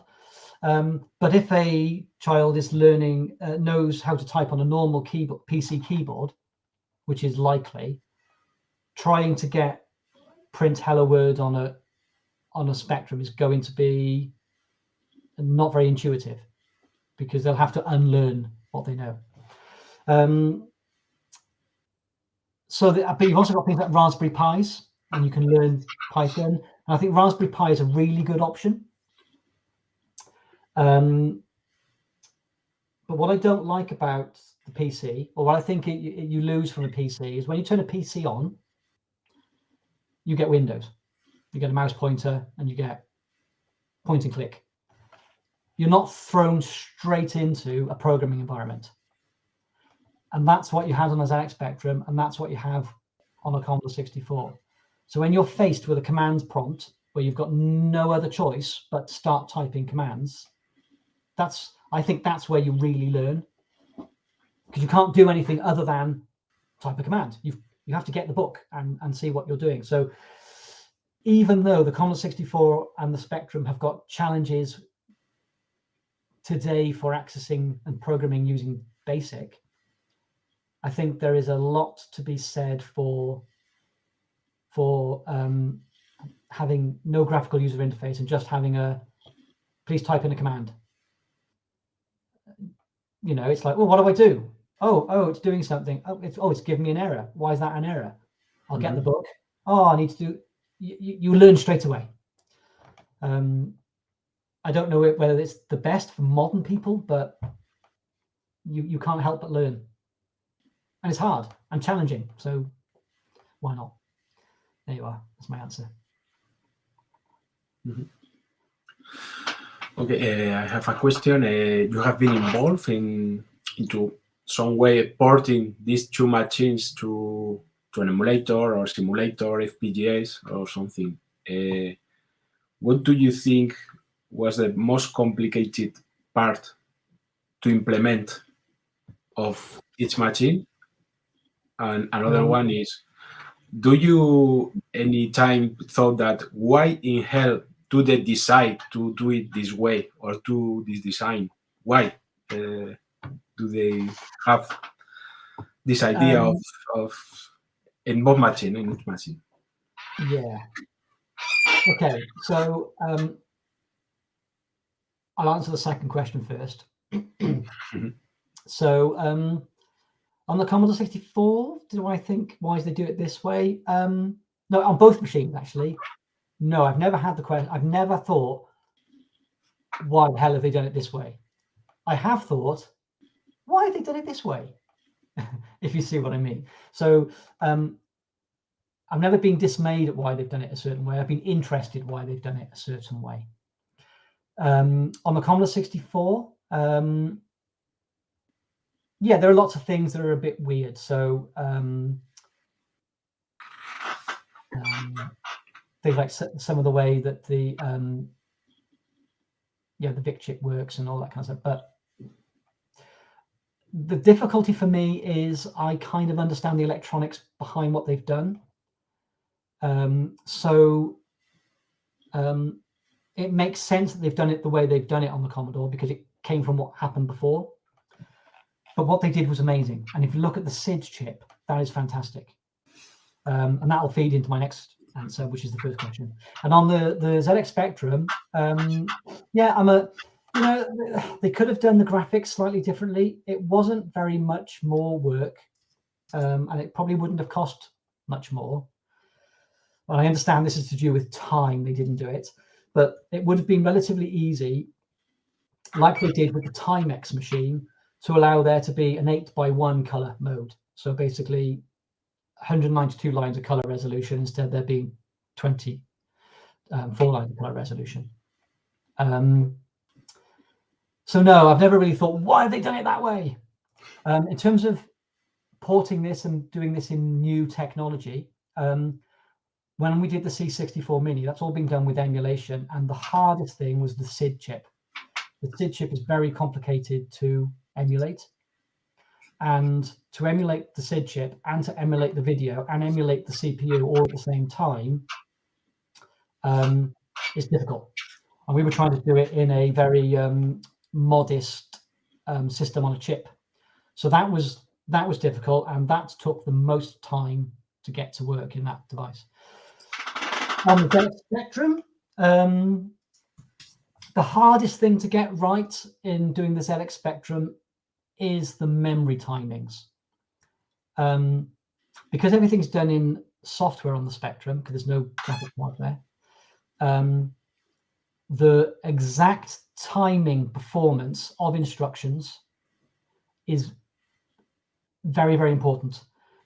But if a child is learning, knows how to type on a normal keyboard, PC keyboard, which is likely, trying to get print hello world on a Spectrum is going to be not very intuitive, because they'll have to unlearn what they know. But you've also got things like Raspberry Pis, and you can learn Python. And I think Raspberry Pi is a really good option. But what I don't like about the PC, or what I think you lose from a PC, is when you turn a PC on, you get Windows. You get a mouse pointer and you get point and click. You're not thrown straight into a programming environment. And that's what you have on a ZX Spectrum, and that's what you have on a Commodore 64. So when you're faced with a commands prompt where you've got no other choice but to start typing commands, I think that's where you really learn, because you can't do anything other than type a command. You have to get the book and see what you're doing. So even though the Commodore 64 and the Spectrum have got challenges today for accessing and programming using BASIC, I think there is a lot to be said for having no graphical user interface and just having please type in a command. You know, it's like, well, what do I do? Oh, it's doing something. It's giving me an error. Why is that an error? I'll get the book. Oh, I need to do. You learn straight away. I don't know whether it's the best for modern people, but you can't help but learn, and it's hard and challenging. So why not? There you are. That's my answer. Okay, I have a question. You have been involved into some way porting these two machines to an emulator or simulator, FPGAs or something. What do you think was the most complicated part to implement of each machine? And another one is, do you any time thought that why in hell do they decide to do it this way or do this design? Why do they have this idea of in both machine, in each machine? Yeah. Okay, so I'll answer the second question first. So on the Commodore 64, do I think why they do it this way? No, on both machines actually. No, I've never had the question. I've never thought, why the hell have they done it this way? I have thought, why have they done it this way? If you see what I mean. So I've never been dismayed at why they've done it a certain way. I've been interested why they've done it a certain way. On the Commodore 64, yeah, there are lots of things that are a bit weird. So things like some of the way that the VIC chip works and all that kind of stuff. But the difficulty for me is I kind of understand the electronics behind what they've done. It makes sense that they've done it the way they've done it on the Commodore, because it came from what happened before. But what they did was amazing. And if you look at the SIDS chip, that is fantastic. And that will feed into my next answer, which is the first question. And on the ZX Spectrum, they could have done the graphics slightly differently. It wasn't very much more work, and it probably wouldn't have cost much more. Well, I understand this is to do with time, they didn't do it, but it would have been relatively easy, like they did with the Timex machine, to allow there to be an 8:1 color mode. So basically 192 lines of color resolution instead of there being 24 lines of color resolution. So no, I've never really thought, why have they done it that way? In terms of porting this and doing this in new technology, when we did the C64 Mini, that's all been done with emulation, and the hardest thing was the SID chip. The SID chip is very complicated to emulate, and to emulate the SID chip and to emulate the video and emulate the CPU all at the same time is difficult. And we were trying to do it in a very modest system on a chip. So that was difficult, and that took the most time to get to work in that device. On the ZX Spectrum, the hardest thing to get right in doing the ZX Spectrum is the memory timings. Because everything's done in software on the Spectrum, because there's no graphics hardware, the exact timing performance of instructions is very, very important,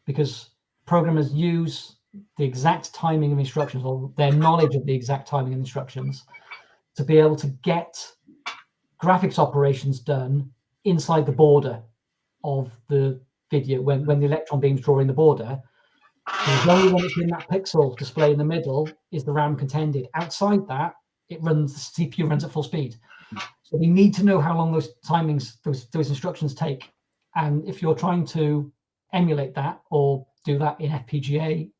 because programmers use the exact timing of instructions, or their knowledge of the exact timing of instructions, to be able to get graphics operations done inside the border of the video. When the electron beams drawing the border, there's only when it's in that pixel display in the middle is the RAM contended. Outside that, it runs, the CPU runs at full speed. So we need to know how long those timings, those instructions take. And if you're trying to emulate that or do that in FPGA,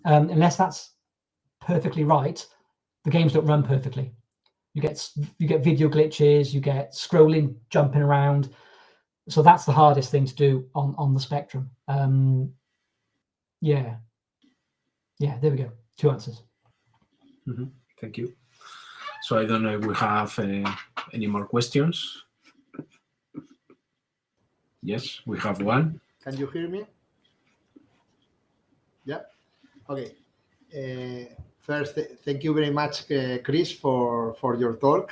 unless that's perfectly right, the games don't run perfectly. You get video glitches, you get scrolling, jumping around. So that's the hardest thing to do on the Spectrum. Yeah, there we go. 2 answers. Thank you. So I don't know if we have any more questions. Yes, we have one. Can you hear me? Yeah. Okay. First, thank you very much, Chris, for your talk.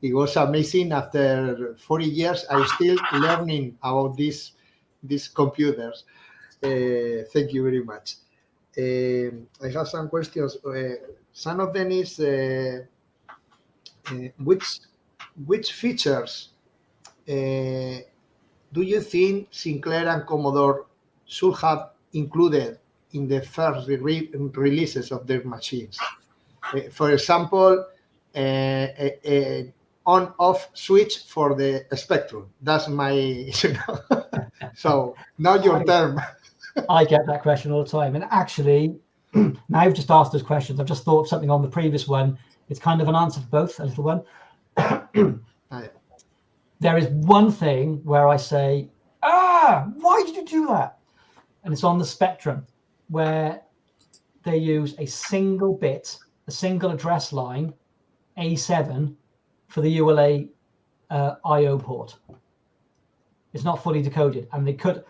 It was amazing. After 40 years, I'm still learning about these computers. Thank you very much. I have some questions. Some of them is which features do you think Sinclair and Commodore should have included in the first releases of their machines? For example, an on-off switch for the Spectrum. That's my, So now your turn. I get that question all the time. And actually, now you've just asked those questions, I've just thought of something on the previous one. It's kind of an answer for both, a little one. There is one thing where I say, why did you do that? And it's on the Spectrum, where they use a single bit, a single address line, A7, for the ULA I/O port. It's not fully decoded, and they could.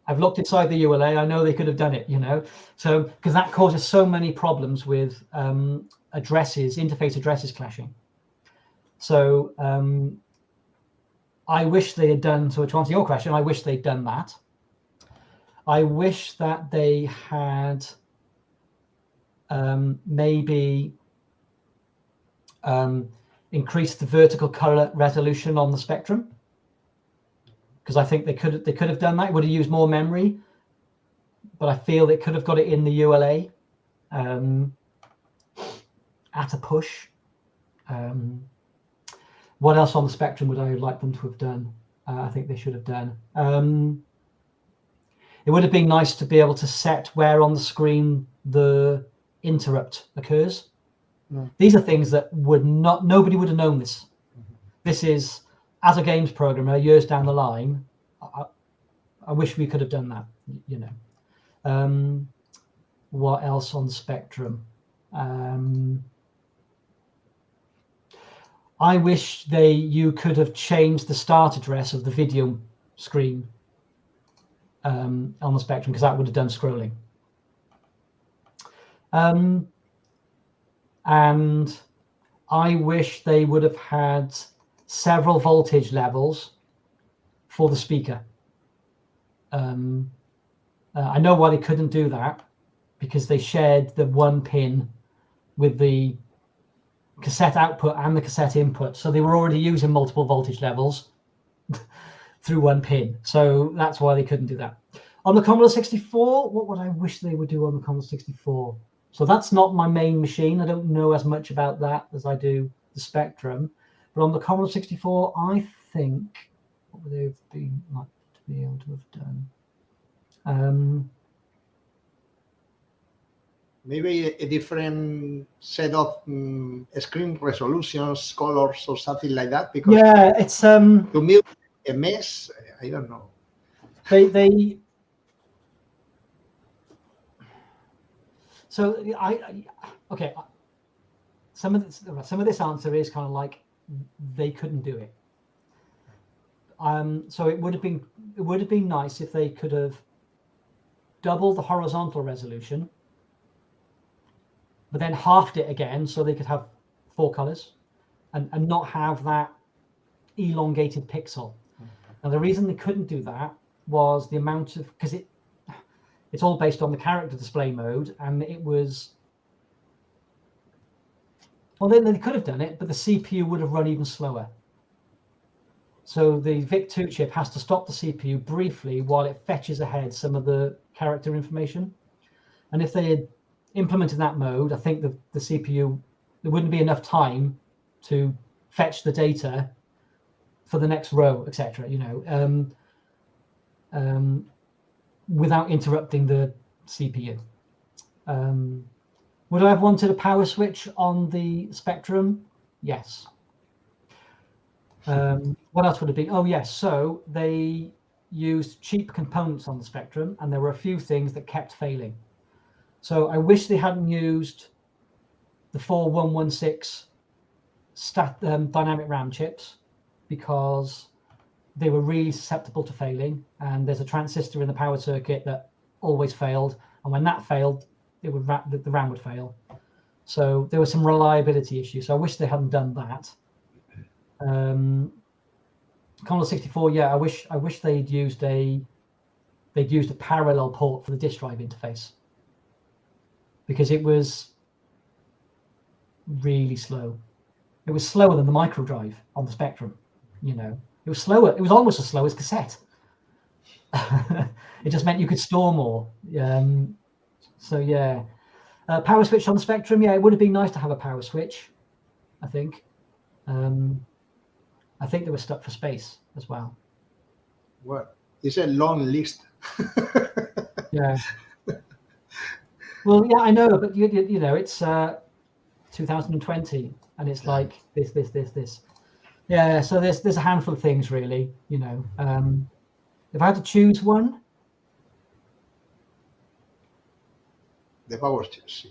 I've looked inside the ULA. I know they could have done it, So because that causes so many problems with interface addresses clashing. So I wish they had done. So to answer your question, I wish they'd done that. I wish that they had maybe increased the vertical color resolution on the Spectrum, because I think they could have done that. It would have used more memory, but I feel they could have got it in the ULA at a push. What else on the Spectrum would I like them to have done? I think they should have done. It would have been nice to be able to set where on the screen the interrupt occurs. These are things that nobody would have known this. This is, as a games programmer, years down the line, I wish we could have done that, What else on the Spectrum? I wish you could have changed the start address of the video screen on the Spectrum, because that would have done scrolling. And I wish they would have had several voltage levels for the speaker. I know why they couldn't do that, because they shared the one pin with the cassette output and the cassette input. So they were already using multiple voltage levels through one pin. So that's why they couldn't do that. On the Commodore 64, what would I wish they would do on the Commodore 64? So that's not my main machine. I don't know as much about that as I do the Spectrum. But on the Commodore 64, I think, what would they have been like to be able to have done? Maybe a different set of screen resolutions, colors, or something like that. Because yeah, it's to me, a mess. I don't know. So okay. Some of this answer is kind of like they couldn't do it. So it would have been nice if they could have doubled the horizontal resolution, but then halved it again so they could have 4 colors and not have that elongated pixel. Now the reason they couldn't do that was the amount of, because it's all based on the character display mode, and it was, well, then they could have done it, but the CPU would have run even slower. So the VIC-2 chip has to stop the CPU briefly while it fetches ahead some of the character information. And if they had implemented that mode, I think the CPU, there wouldn't be enough time to fetch the data for the next row, etc. You know, without interrupting the CPU. Would I have wanted a power switch on the Spectrum? Yes. What else would it be? Oh, yes. So they used cheap components on the Spectrum, and there were a few things that kept failing. So I wish they hadn't used the 4116 dynamic RAM chips, because they were really susceptible to failing. And there's a transistor in the power circuit that always failed. And when that failed, it would the RAM would fail. So there were some reliability issues. So I wish they hadn't done that. Commodore 64, yeah, I wish they'd used a parallel port for the disk drive interface, because it was really slow. It was slower than the micro drive on the Spectrum. You know, it was slower. It was almost as slow as cassette. It just meant you could store more. So yeah, power switch on the Spectrum. Yeah, it would have been nice to have a power switch, I think. I think they were stuck for space as well. Well, it's a long list. Yeah. Well, yeah, I know, but you know, it's 2020, and it's like this. Yeah, so there's a handful of things, really. You know, if I had to choose one, the power switch.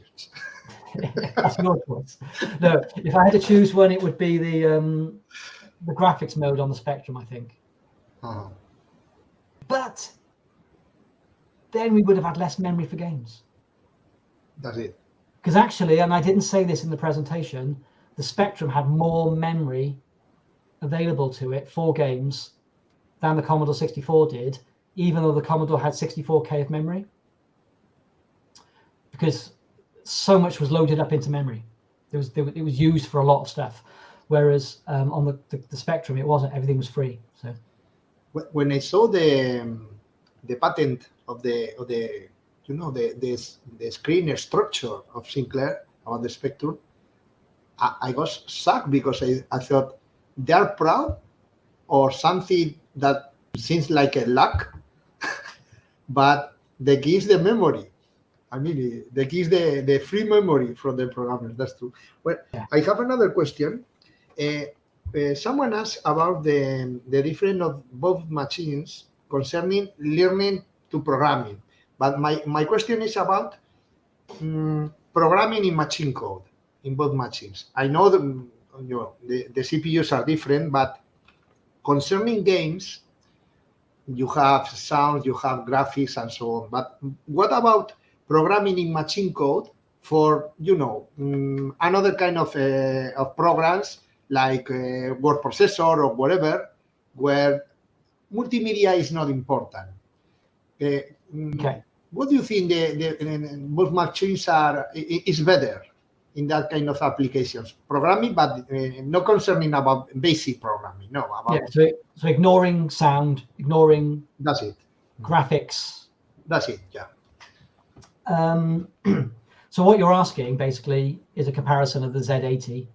That's your choice. No, if I had to choose one, it would be the graphics mode on the Spectrum, I think. But then we would have had less memory for games. That's it. Because actually, and I didn't say this in the presentation, the Spectrum had more memory available to it for games than the Commodore 64 did, even though the Commodore had 64K of memory. Because so much was loaded up into memory. It was used for a lot of stuff. Whereas on the Spectrum, it wasn't. Everything was free. So when I saw the patent of the you know the screen structure of Sinclair about the Spectrum, I was shocked, because I thought they're proud or something that seems like a luck, but they give the memory. I mean, they give the free memory from the programmers. That's true. Well, yeah. I have another question. Someone asked about the difference of both machines concerning learning to programming. But my question is about programming in machine code in both machines. I know the CPUs are different, but concerning games, you have sound, you have graphics, and so on. But what about programming in machine code for, you know, another kind of programs like word processor or whatever, where multimedia is not important. Okay. What do you think both machines is better in that kind of applications? Programming, but not concerning about basic programming. No, about so ignoring sound, ignoring that's it. Graphics. That's it. Yeah. So what you're asking basically is a comparison of the Z80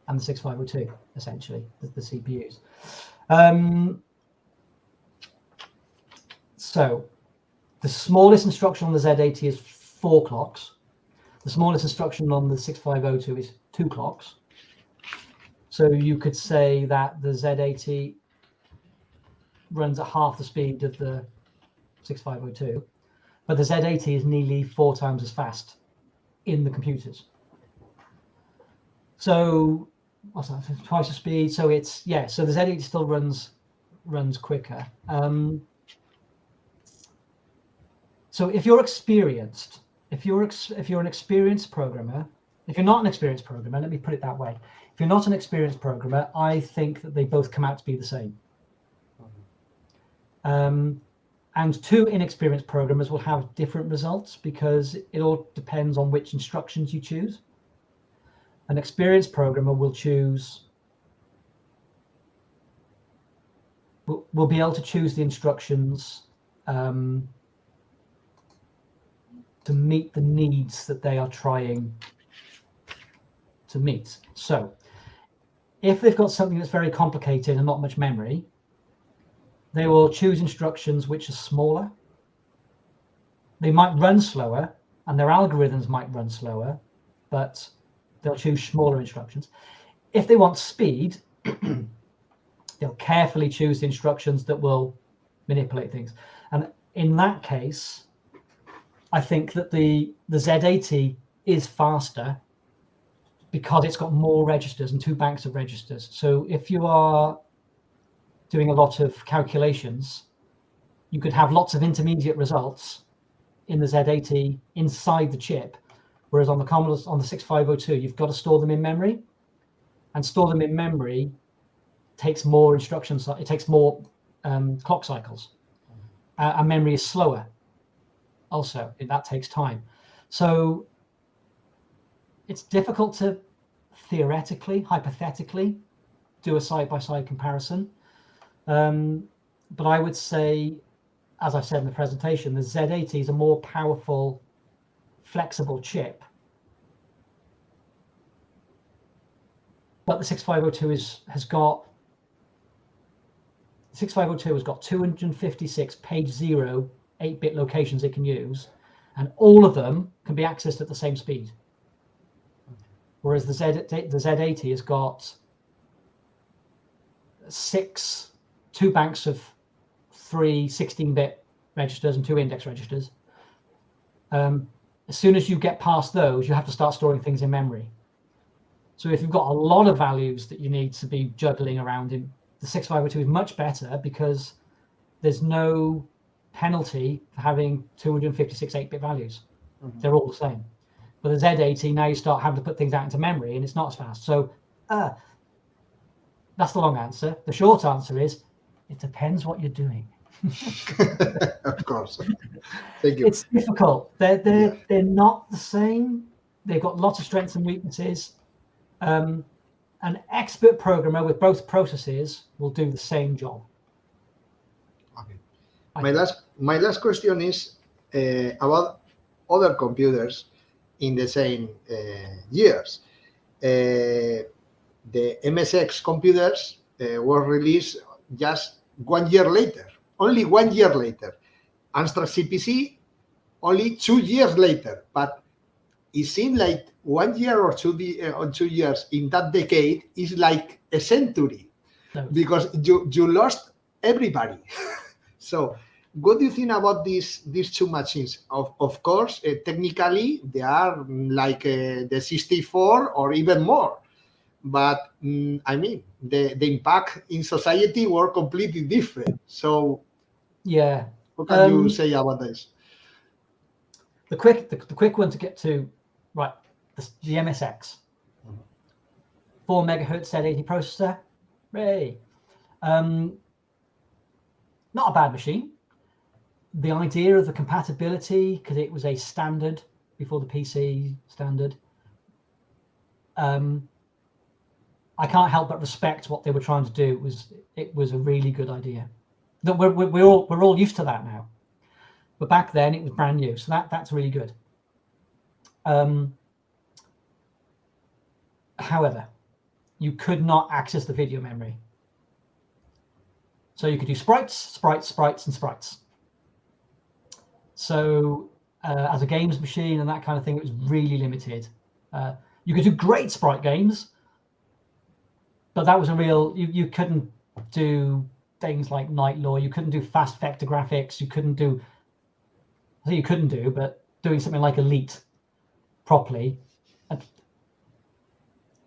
and the 6502, essentially, the CPUs. So the smallest instruction on the Z80 is 4 clocks. The smallest instruction on the 6502 is 2 clocks. So you could say that the Z80 runs at half the speed of the 6502, but the Z80 is nearly 4 times as fast in the computers. So what's that? Twice the speed. So it's so the Z80 still runs quicker. So if you're experienced, if you're an experienced programmer, if you're not an experienced programmer, let me put it that way. If you're not an experienced programmer, I think that they both come out to be the same. And 2 inexperienced programmers will have different results because it all depends on which instructions you choose. An experienced programmer will will be able to choose the instructions to meet the needs that they are trying to meet. So if they've got something that's very complicated and not much memory, they will choose instructions which are smaller. They might run slower, and their algorithms might run slower, but they'll choose smaller instructions. If they want speed, they'll carefully choose the instructions that will manipulate things. And in that case, I think that the Z80 is faster because it's got more registers and 2 banks of registers. So if you are doing a lot of calculations, you could have lots of intermediate results in the Z80 inside the chip, whereas on the Commodore, on the 6502, you've got to store them in memory, and store them in memory takes more instructions. It takes more clock cycles, and memory is slower. Also, that takes time. So it's difficult to theoretically, hypothetically, do a side-by-side comparison. But I would say, as I said in the presentation, the Z80 is a more powerful, flexible chip. But the 6502 has got 256 page 0 8-bit locations it can use, and all of them can be accessed at the same speed. Whereas the Z80 has got 2 banks of 3 16-bit registers and 2 index registers. As soon as you get past those, you have to start storing things in memory. So if you've got a lot of values that you need to be juggling around in, the 6502 is much better because there's no penalty for having 256 8-bit values. They're all the same. But the Z80, now you start having to put things out into memory and it's not as fast. So that's the long answer. The short answer is, it depends what you're doing. Of course. Thank you. It's difficult. They're not the same. They've got lots of strengths and weaknesses. An expert programmer with both processes will do the same job. Okay. My last question is about other computers in the same years. The MSX computers were released just 1 year later, only 1 year later. Amstrad CPC only 2 years later, but it seemed like 1 year or 2 years in that decade is like a century, because you lost everybody. So what do you think about these 2 machines? Of course, technically they are like the 64 or even more, but I mean the impact in society were completely different. So yeah, what can you say about this? The quick one to get to, right? The MSX. 4 megahertz Z80 processor. Hooray. Not a bad machine. The idea of the compatibility, because it was a standard before the PC standard, I can't help but respect what they were trying to do. It was a really good idea. That we're all used to that now, but back then it was brand new, so that's really good. However, you could not access the video memory, so you could do sprites, and sprites. So as a games machine and that kind of thing, it was really limited. You could do great sprite games, but that was a real, you couldn't do things like Night Law, you couldn't do fast vector graphics, you couldn't do, I think you couldn't do, but doing something like Elite properly,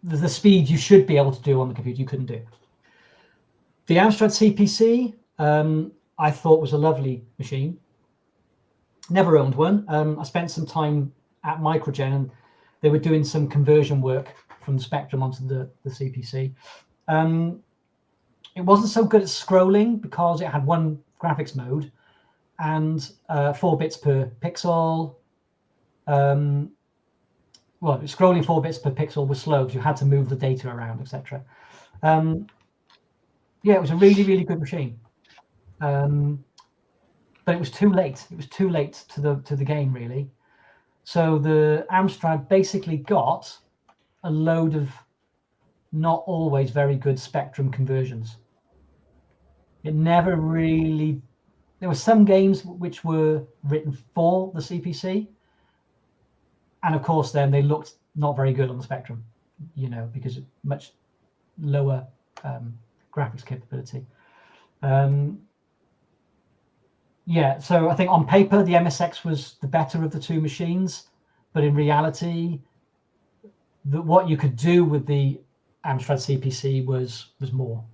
the speed you should be able to do on the computer, you couldn't do. The Amstrad CPC, I thought was a lovely machine. Never owned one. I spent some time at Microgen, and they were doing some conversion work from the Spectrum onto the CPC. It wasn't so good at scrolling because it had one graphics mode and 4 bits per pixel. Well, scrolling 4 bits per pixel was slow because you had to move the data around, etc. Yeah, it was a really, really good machine. But it was too late. It was too late to the game, really. So the Amstrad basically got a load of not always very good Spectrum conversions. It never really. There were some games which were written for the CPC, and of course, then they looked not very good on the Spectrum, you know, because of much lower graphics capability. Yeah, so I think on paper the MSX was the better of the two machines, but in reality, what you could do with the Amstrad CPC was more.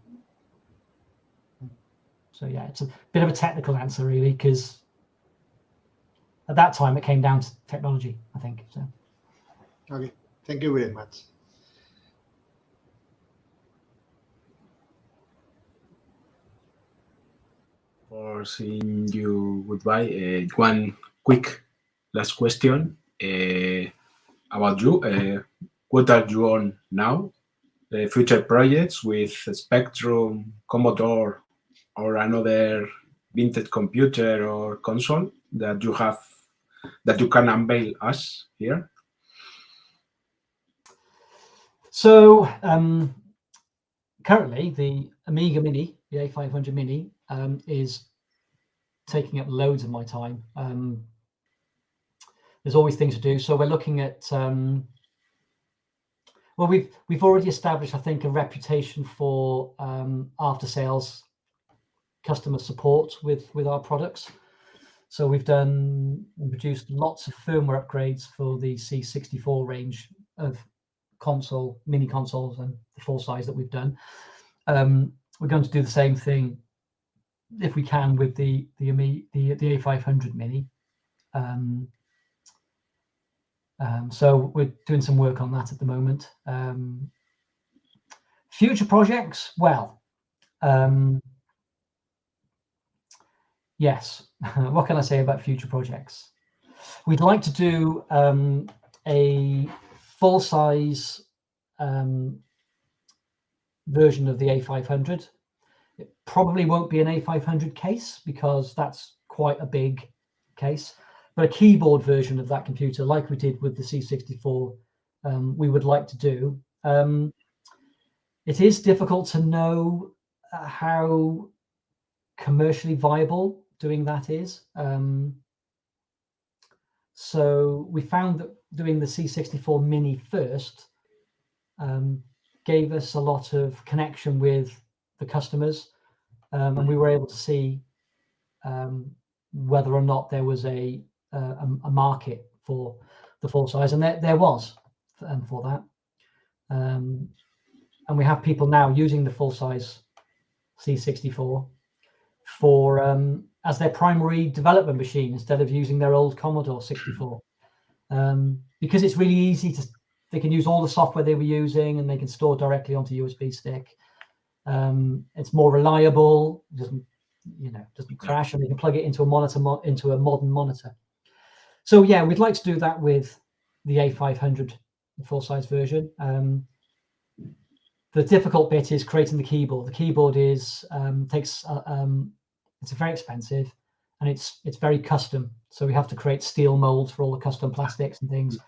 So yeah, it's a bit of a technical answer really, because at that time it came down to technology, I think. So. Okay, thank you very much. For saying you goodbye, one quick last question about you. What are you on now? Future projects with Spectrum, Commodore, or another vintage computer or console that you have, that you can unveil us here? So currently the Amiga Mini, the A500 Mini, is taking up loads of my time. There's always things to do. So we're looking at, well, we've already established, I think, a reputation for after sales customer support with our products. So we've done and produced lots of firmware upgrades for the C64 range of mini consoles and the full size that we've done. We're going to do the same thing if we can with the A500 Mini. So we're doing some work on that at the moment. Future projects, well, yes. What can I say about future projects? We'd like to do a full-size version of the A500. It probably won't be an A500 case because that's quite a big case, but a keyboard version of that computer, like we did with the C64, we would like to do. It is difficult to know how commercially viable doing that is. So we found that doing the C64 Mini first gave us a lot of connection with the customers, and we were able to see whether or not there was a market for the full size, and there was for that. And we have people now using the full size C64 for as their primary development machine instead of using their old Commodore 64, because it's really easy they can use all the software they were using, and they can store directly onto USB stick. It's more reliable, doesn't crash, and they can plug it into a monitor, into a modern monitor. So yeah, we'd like to do that with the A500, the full-size version. The difficult bit is creating the keyboard. The keyboard is it's very expensive, and it's very custom. So we have to create steel molds for all the custom plastics and things.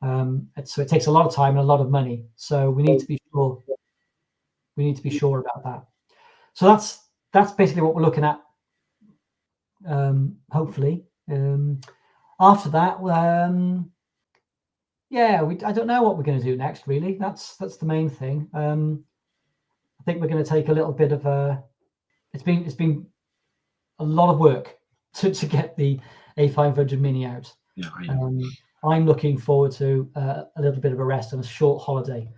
So it takes a lot of time and a lot of money. So we need to be sure. We need to be sure about that. So that's basically what we're looking at. Hopefully, after that, yeah, I don't know what we're going to do next. Really, that's the main thing. I think we're going to take a little bit of a. It's been a lot of work to get the A500 Mini out. Yeah, I'm looking forward to a little bit of a rest and a short holiday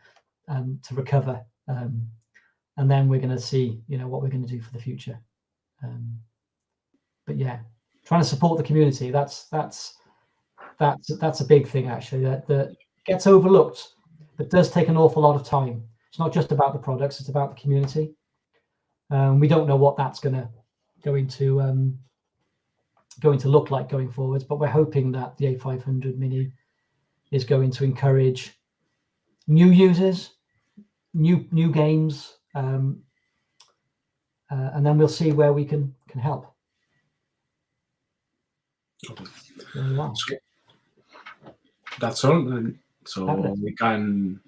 to recover, and then we're going to see, what we're going to do for the future. But yeah, trying to support the community. That's a big thing, actually, that gets overlooked, but does take an awful lot of time. It's not just about the products; it's about the community. We don't know what that's going to look like going forwards, but we're hoping that the A500 Mini is going to encourage new users, new games, and then we'll see where we can help. Okay. Wow. That's all. And so we can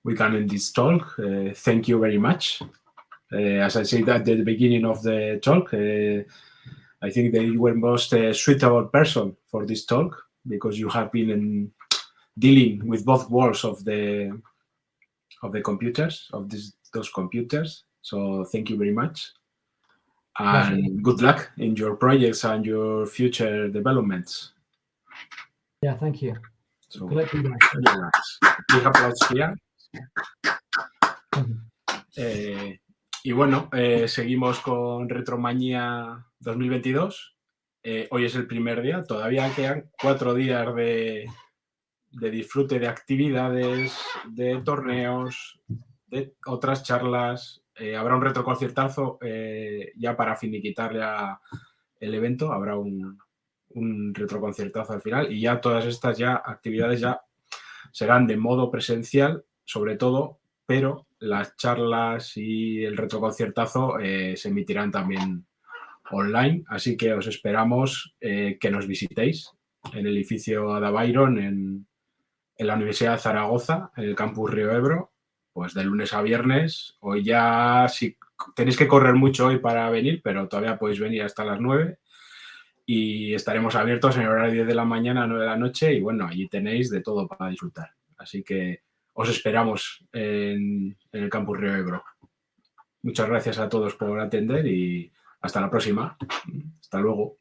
end this talk. Thank you very much. As I said at the beginning of the talk, I think that you were most suitable person for this talk, because you have been dealing with both worlds of the computers, of those computers. So thank you very much, and good luck in your projects and your future developments. Yeah, thank you. So good luck to you guys. Big applause here. Y bueno, seguimos con RetroMañía 2022. Hoy es el primer día, todavía quedan 4 días de disfrute de actividades, de torneos, de otras charlas. Habrá un retroconciertazo ya para finiquitar el evento, habrá un retroconciertazo al final, y ya todas estas actividades ya serán de modo presencial, sobre todo, pero las charlas y el retroconciertazo se emitirán también online, así que os esperamos que nos visitéis en el edificio Ada Byron en la Universidad de Zaragoza, en el campus Río Ebro, pues de lunes a viernes. Hoy ya, si tenéis que correr mucho hoy para venir, pero todavía podéis venir hasta las 9, y estaremos abiertos en el horario 10 de la mañana a 9 de la noche, y bueno, allí tenéis de todo para disfrutar. Así que os esperamos en el campus Río Ebro. Muchas gracias a todos por atender y hasta la próxima. Hasta luego.